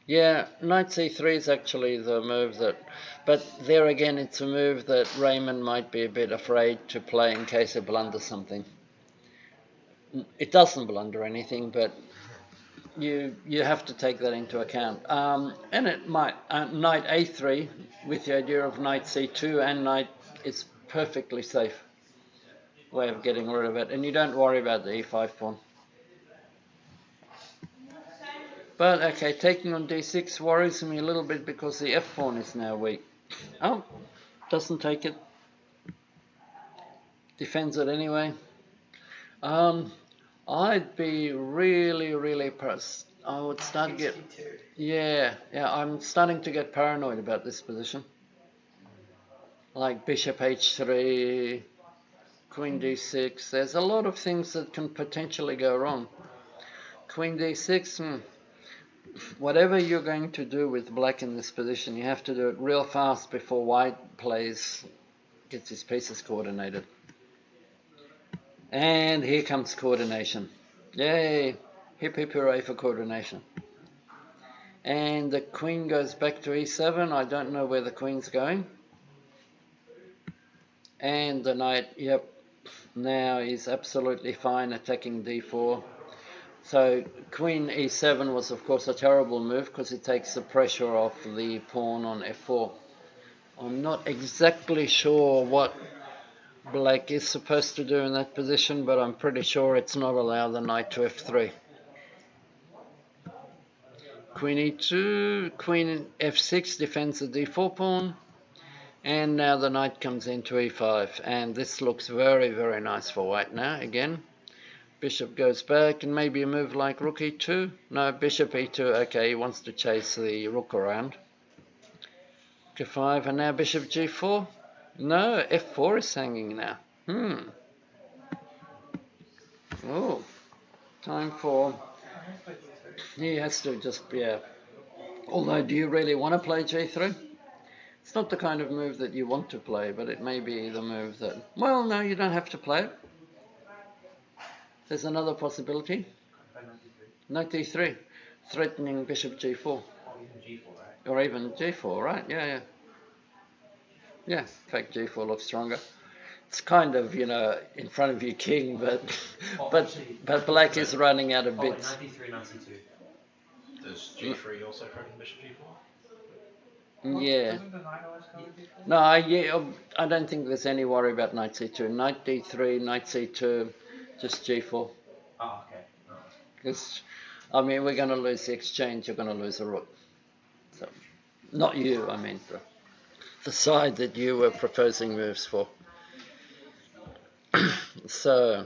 Yeah, knight c3 is actually the move that... But there again, it's a move that Raymond might be a bit afraid to play in case it blunders something. It doesn't blunder anything, but you have to take that into account. And it might... knight a3, with the idea of knight c2 and knight, is perfectly safe way of getting rid of it. And you don't worry about the e5 pawn. But, okay, taking on d6 worries me a little bit because the f pawn is now weak. Oh, doesn't take it. Defends it anyway. I'd be really pressed. I would start to get, yeah, I'm starting to get paranoid about this position. Like bishop h3, queen d6. There's a lot of things that can potentially go wrong. Queen d6, whatever you're going to do with black in this position, you have to do it real fast before white gets his pieces coordinated. And here comes coordination. Yay! Hip hip hooray for coordination. And the queen goes back to e7. I don't know where the queen's going. And the knight, yep, now is absolutely fine attacking d4. So queen e7 was of course a terrible move because it takes the pressure off the pawn on f4. I'm not exactly sure what black is supposed to do in that position, but I'm pretty sure it's not allow the knight to f3. Queen e2, queen f6 defends the d4 pawn, and now the knight comes into e5, and this looks very nice for white now. Again, bishop goes back, and maybe a move like rook e2. No, bishop e2. Okay, he wants to chase the rook around. g5, and now bishop g4. No, f4 is hanging now. Oh, time for... He has to just, yeah. Although, do you really want to play g3? It's not the kind of move that you want to play, but it may be the move that... Well, no, you don't have to play it. There's another possibility. Knight d3, threatening bishop g4. Or even g4, right? Yeah. Yeah, in fact, g4 looks stronger. It's kind of, in front of your king, but black is running out of bits. Knight d3, knight c2. Does g3 also threaten bishop g4? Yeah. Doesn't the knight always go with d4? No, I don't think there's any worry about knight c2. Knight d3, knight c2, just g4. Oh, okay. Because, we're going to lose the exchange, you're going to lose a rook. So, not you, I mean, the side that you were proposing moves for. So,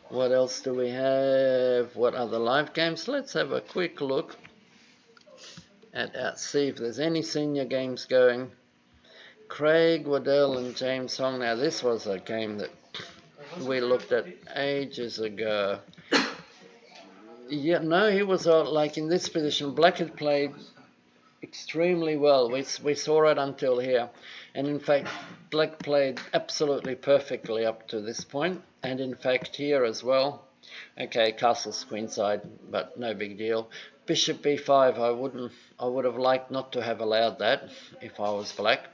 what else do we have? What other live games? Let's have a quick look at see if there's any senior games going. Craig Waddell and James Hong. Now, this was a game that we looked at ages ago. Yeah, no, he was like in this position. Black had played extremely well. We saw it until here. And in fact, black played absolutely perfectly up to this point. And in fact, here as well. Okay, castle's queenside, but no big deal. Bishop b5, I would have liked not to have allowed that if I was black.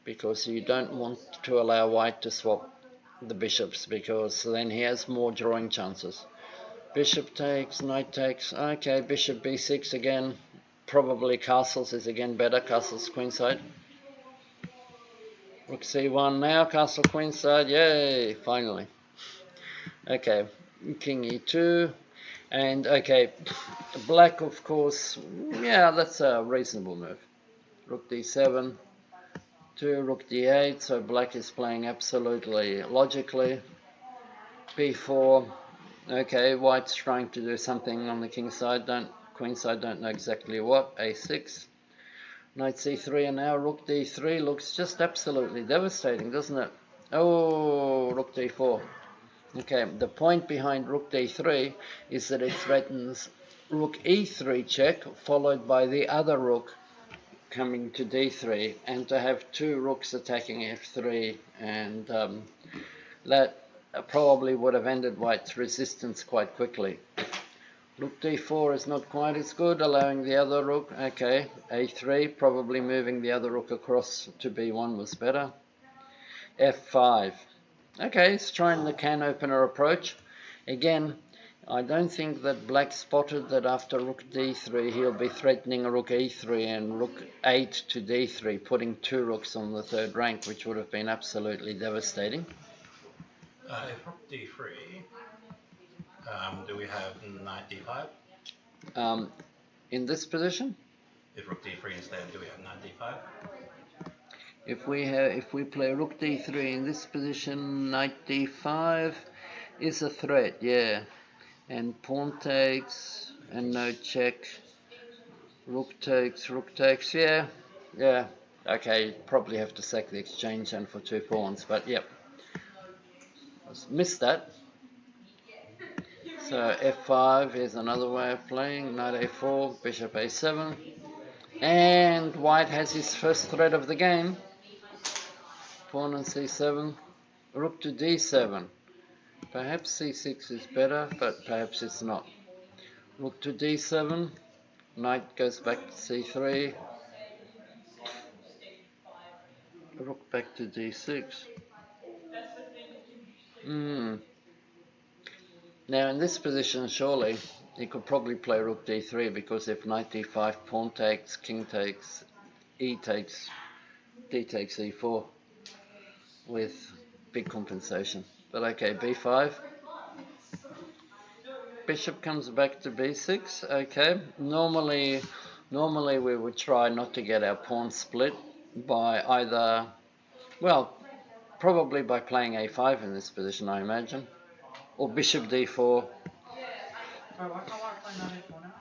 Because you don't want to allow white to swap the bishops, because then he has more drawing chances. Bishop takes, knight takes. Okay, bishop b6 again. Probably castles is again better. Castle's queenside. Rook c1 now. Castle queenside. Yay! Finally. Okay, king e2. And okay, black of course. Yeah, that's a reasonable move. Rook d7. To rook d8. So black is playing absolutely logically. b4. Okay, white's trying to do something on the king side, queen side, don't know exactly what. a6, knight c3, and now rook d3 looks just absolutely devastating, doesn't it? Oh, rook d4. Okay, the point behind rook d3 is that it threatens rook e3 check, followed by the other rook coming to d3, and to have two rooks attacking f3, and that probably would have ended white's resistance quite quickly. Rook d4 is not quite as good, allowing the other rook. Okay, a3, probably moving the other rook across to b1 was better. f5. Okay, it's trying the can opener approach. Again, I don't think that black spotted that after rook d3 he'll be threatening a rook e3 and rook 8 to d3, putting two rooks on the third rank, which would have been absolutely devastating. If rook d3, do we have knight d5? In this position? If rook d3 instead, do we have knight d5? If we play rook d3 in this position, knight d5, is a threat, yeah. And pawn takes, and no check. Rook takes, yeah. Yeah, okay, probably have to sack the exchange and for 2 pawns, but yep. Missed that. So f5 is another way of playing. Knight a4, bishop a7. And white has his first threat of the game. Pawn on c7. Rook to d7. Perhaps c6 is better, but perhaps it's not. Rook to d7. Knight goes back to c3. Rook back to d6. Now in this position, surely he could probably play rook d3, because if knight d5, pawn takes, king takes, e takes, d takes e4 with big compensation. But okay, b5. Bishop comes back to b6. Okay, normally we would try not to get our pawn split by either, well, probably by playing a5 in this position, I imagine, or bishop d4. Why can't white play knight a4 now?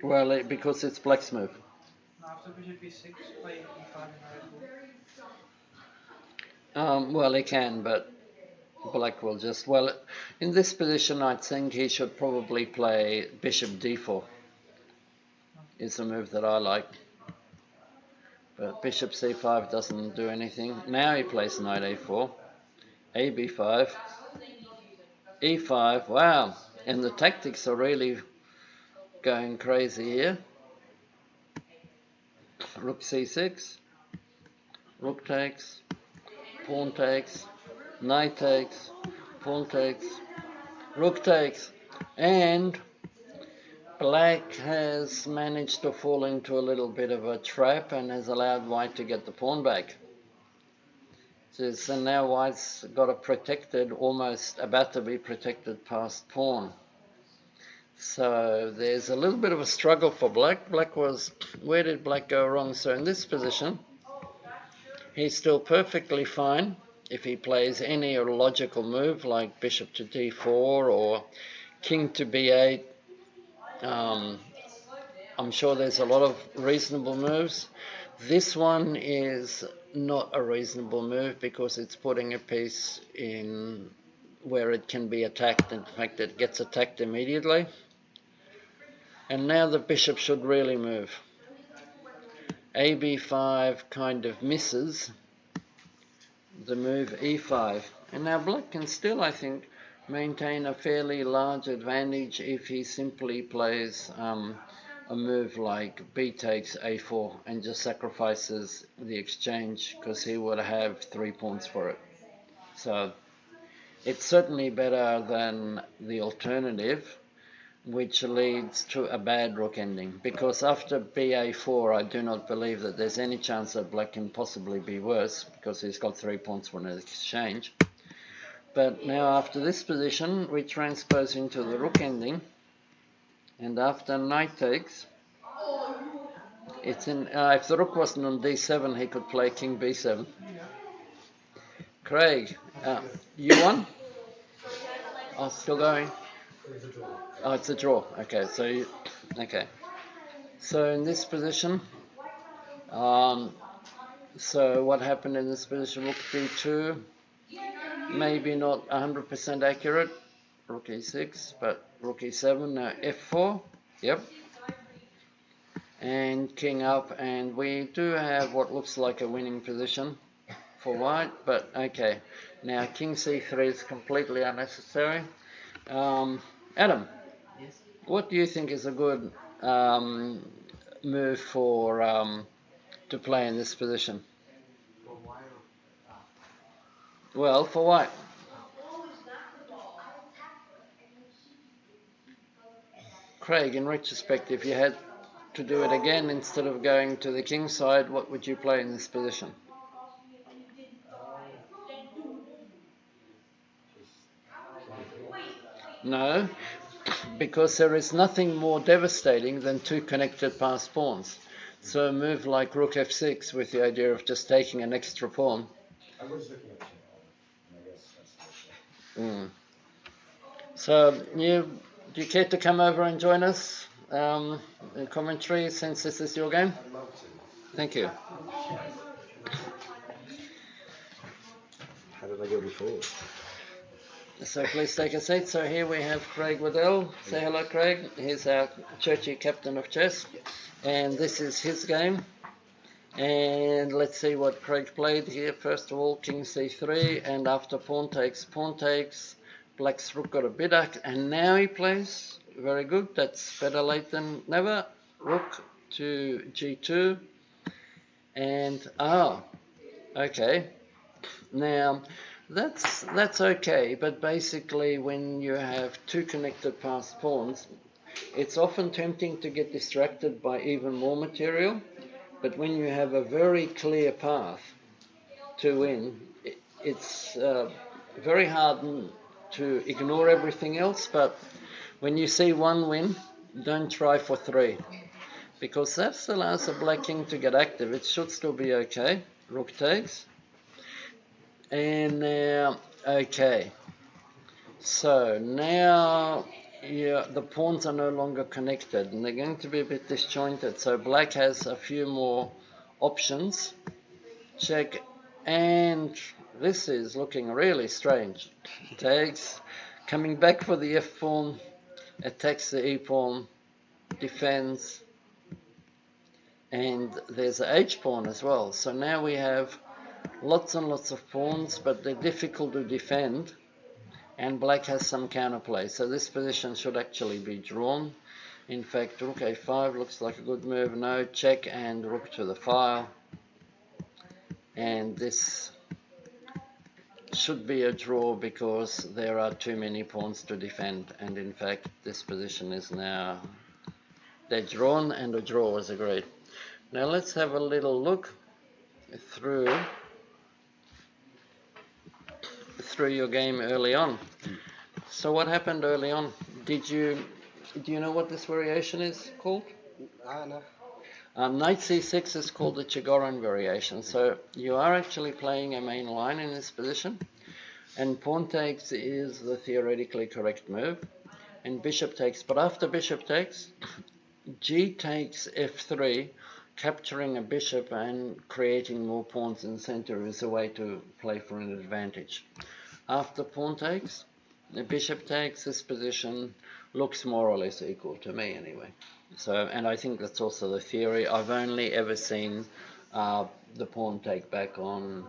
Well, because it's black's move. No, after bishop b6, play e5 and knight a4. Well, he can, but black will just, well, in this position I think he should probably play bishop d4. Is a move that I like. But bishop c5 doesn't do anything. Now he plays knight a4, a b5, e5, wow, and the tactics are really going crazy here. Rook c6, rook takes, pawn takes, knight takes, pawn takes, rook takes, and black has managed to fall into a little bit of a trap and has allowed white to get the pawn back. So now white's got a protected, almost about to be protected passed pawn. So there's a little bit of a struggle for black. Where did black go wrong? So in this position, he's still perfectly fine if he plays any logical move like bishop to d4 or king to b8. I'm sure there's a lot of reasonable moves. This one is not a reasonable move because it's putting a piece in where it can be attacked. In fact, it gets attacked immediately. And now the bishop should really move. AB5 kind of misses the move e5. And now black can still, I think, maintain a fairly large advantage if he simply plays a move like b takes a4 and just sacrifices the exchange, because he would have 3 pawns for it. So it's certainly better than the alternative, which leads to a bad rook ending, because after ba4 I do not believe that there's any chance that black can possibly be worse, because he's got 3 pawns for an exchange. But now after this position we transpose into the rook ending, and after knight takes, it's in. If the rook wasn't on d7, he could play king b7. Craig, you won? Oh, still going. Oh, it's a draw. Okay, so in this position, so what happened in this position? Rook d2, maybe not 100% accurate. Rook e6, but rook e7. Now f4. Yep. And king up, and we do have what looks like a winning position for white, but okay. Now king c3 is completely unnecessary. Adam, Yes. what do you think is a good move for to play in this position? For white Well, for white. Craig, in retrospect, if you had to do it again instead of going to the king side, what would you play in this position? No, because there is nothing more devastating than 2 connected passed pawns. So a move like rook f6 with the idea of just taking an extra pawn. I was looking at you, and I guess that's the So do you care to come over and join us in commentary since this is your game? Thank you. How did I go before? So please take a seat. So here we have Craig Waddell. Say hello, Craig. He's our churchy captain of chess. And this is his game. And let's see what Craig played here. First of all, king c3, and after pawn takes, black's rook got a bit up, and now he plays, very good, that's better late than never, rook to g2, and, okay, now, that's okay, but basically when you have two connected passed pawns, it's often tempting to get distracted by even more material. But when you have a very clear path to win, it's very hard to ignore everything else. But when you see one win, don't try for three, because that allows the black king to get active. It should still be okay. Rook takes. And now, okay. So now the pawns are no longer connected and they're going to be a bit disjointed. So black has a few more options. Check, and this is looking really strange. Takes, coming back for the f pawn, attacks the e pawn, defends, and there's a h pawn as well. So now we have lots and lots of pawns, but they're difficult to defend. And black has some counterplay, so this position should actually be drawn. In fact, rook a5 looks like a good move. No, check and rook to the file. And this should be a draw because there are too many pawns to defend. And in fact, this position is now dead drawn, and a draw is agreed. Now let's have a little look through your game early on. So what happened early on? Do you know what this variation is called? No. Knight c6 is called the Chigorin variation. So you are actually playing a main line in this position, and pawn takes is the theoretically correct move, and bishop takes. But after bishop takes, g takes f3, capturing a bishop and creating more pawns in the center is a way to play for an advantage. After pawn takes, the bishop takes, this position looks more or less equal to me anyway. So, and I think that's also the theory. I've only ever seen the pawn take back on,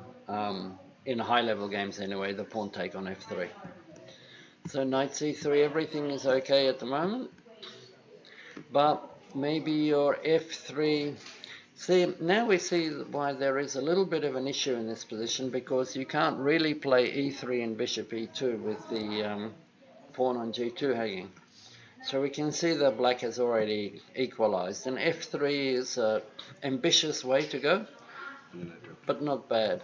in high level games anyway, the pawn take on f3. So knight c3, everything is okay at the moment. But maybe your f3, see, now we see why there is a little bit of an issue in this position, because you can't really play e3 and bishop e2 with the pawn on g2 hanging. So we can see that black has already equalized, and f3 is an ambitious way to go, but not bad.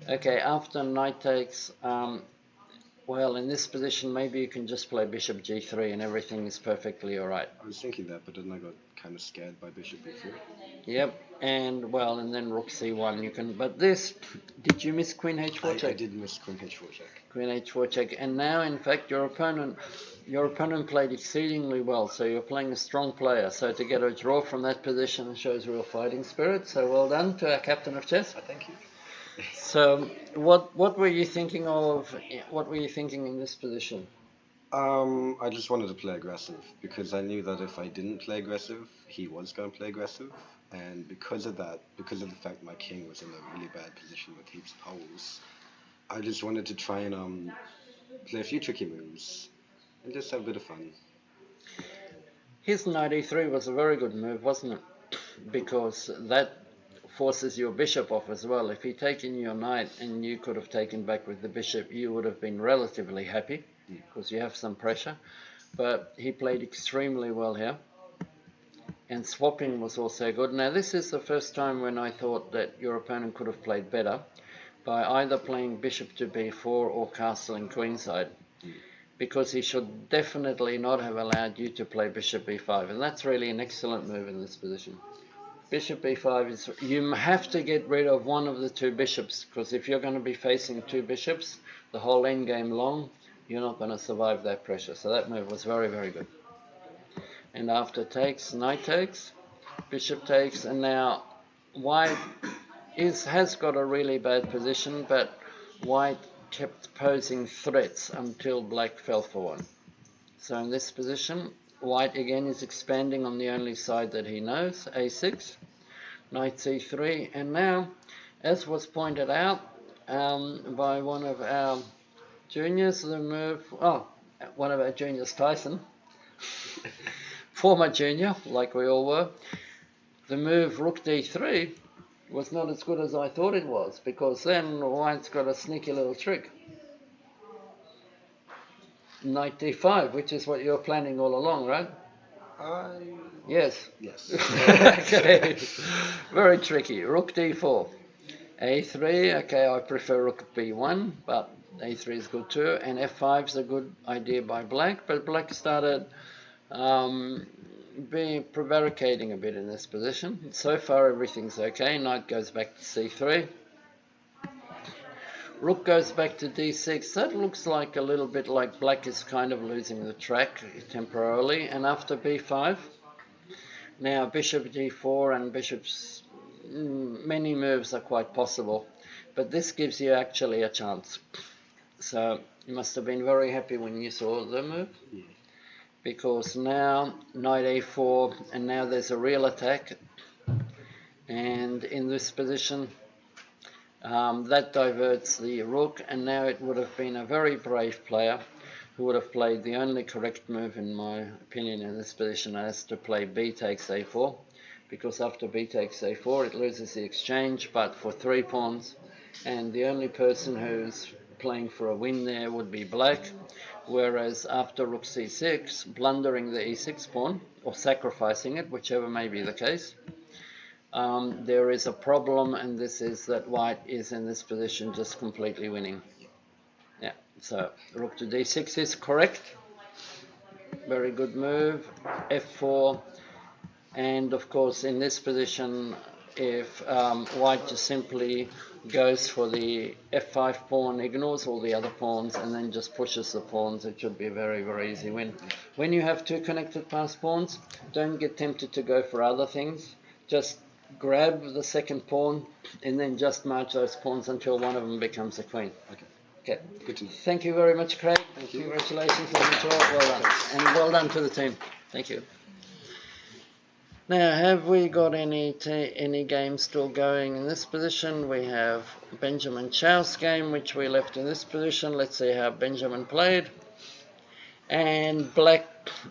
Okay, after knight takes, well, in this position, maybe you can just play bishop g3 and everything is perfectly all right. I was thinking that, but then I got kind of scared by bishop b4. Yep, and well, and then rook c1 you can, but this, did you miss queen h4 check? I did miss queen h4 check. Queen h4 check, and now in fact your opponent played exceedingly well, so you're playing a strong player, so to get a draw from that position shows real fighting spirit, so well done to our captain of chess. Thank you. So what were you thinking of, what were you thinking in this position? I just wanted to play aggressive, because I knew that if I didn't play aggressive, he was going to play aggressive, and because of that, because of the fact my king was in a really bad position with heaps of holes, I just wanted to try and play a few tricky moves, and just have a bit of fun. His knight e3 was a very good move, wasn't it? Because that forces your bishop off as well. If he'd taken your knight and you could have taken back with the bishop, you would have been relatively happy, because you have some pressure. But he played extremely well here. And swapping was also good. Now this is the first time when I thought that your opponent could have played better by either playing bishop to b4 or castling queenside, because he should definitely not have allowed you to play bishop b5, and that's really an excellent move in this position. Bishop b5 is, you have to get rid of one of the two bishops, because if you're going to be facing two bishops the whole endgame long, you're not going to survive that pressure. So that move was very, very good. And after takes, knight takes, bishop takes, and now white has got a really bad position, but white kept posing threats until black fell for one. So in this position, white again is expanding on the only side that he knows, a6, knight c3, and now, as was pointed out by one of our juniors, the move, one of our juniors, Tyson, former junior, like we all were, the move rook d3 was not as good as I thought it was, because then white's got a sneaky little trick. Knight d5, which is what you're planning all along, right? Yes. Yes. Okay. Very tricky. Rook d4. a3, okay, I prefer rook b1, but a3 is good too, and f5 is a good idea by black, but black started prevaricating a bit in this position. So far everything's okay. Knight goes back to c3. Rook goes back to d6. That looks like a little bit like black is kind of losing the track temporarily. And after b5, now bishop d4 and bishop's many moves are quite possible, but this gives you actually a chance. So you must have been very happy when you saw the move. Yeah. Because now knight a4, and now there's a real attack, and in this position that diverts the rook, and now it would have been a very brave player who would have played the only correct move in my opinion in this position, as to play b takes a4, because after b takes a4 it loses the exchange but for 3 pawns, and the only person who's playing for a win there would be black. Whereas after rook c6, blundering the e6 pawn, or sacrificing it, whichever may be the case, there is a problem, and this is that white is in this position just completely winning. Yeah, so rook to d6 is correct. Very good move. f4, and of course in this position, if white just simply goes for the f5 pawn, ignores all the other pawns, and then just pushes the pawns, it should be a very, very easy win. When you have two connected pass pawns, don't get tempted to go for other things. Just grab the second pawn and then just march those pawns until one of them becomes a queen. Okay. Good to know. Thank you very much, Craig. Thank you. Congratulations on the draw. Well done. And well done to the team. Thank you. Now, have we got any games still going in this position? We have Benjamin Chow's game, which we left in this position. Let's see how Benjamin played. And black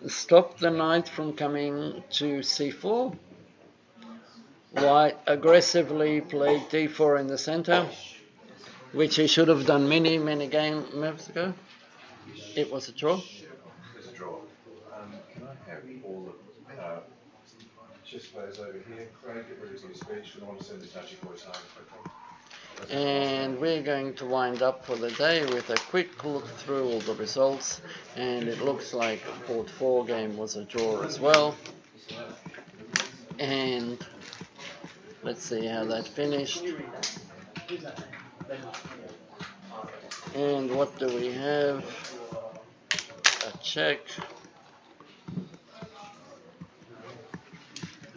stopped the knight from coming to c4. White aggressively played d4 in the center, which he should have done many, many game moves ago. It was a draw. It's a draw. Can I have all the chess players over here? Craig, get ready to your speech, and I want to send the Nudgee boys home quickly. And we're going to wind up for the day with a quick look through all the results, and it looks like Port 4 game was a draw as well. And let's see how that finished. And what do we have? A check.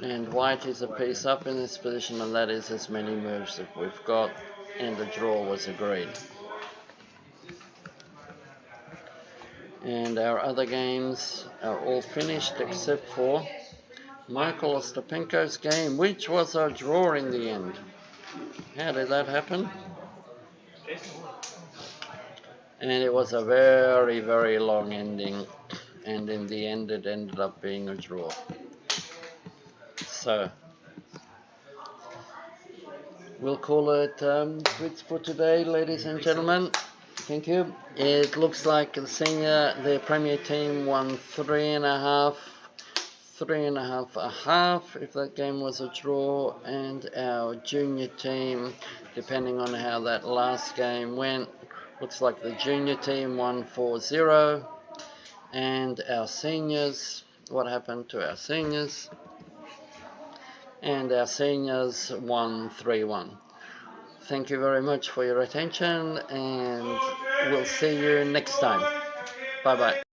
And white is a piece up in this position, and that is as many moves that we've got, and the draw was agreed. And our other games are all finished except for Michael Ostapenko's game, which was a draw in the end. How did that happen? And it was a very, very long ending, and in the end it ended up being a draw. So we'll call it quits for today, ladies and gentlemen. Thank you. It looks like the Premier team won 3.5, a half if that game was a draw, and our junior team, depending on how that last game went, looks like the junior team won 4-0, and our seniors, what happened to our seniors? And our seniors won 3-1. Thank you very much for your attention, and we'll see you next time. Bye bye.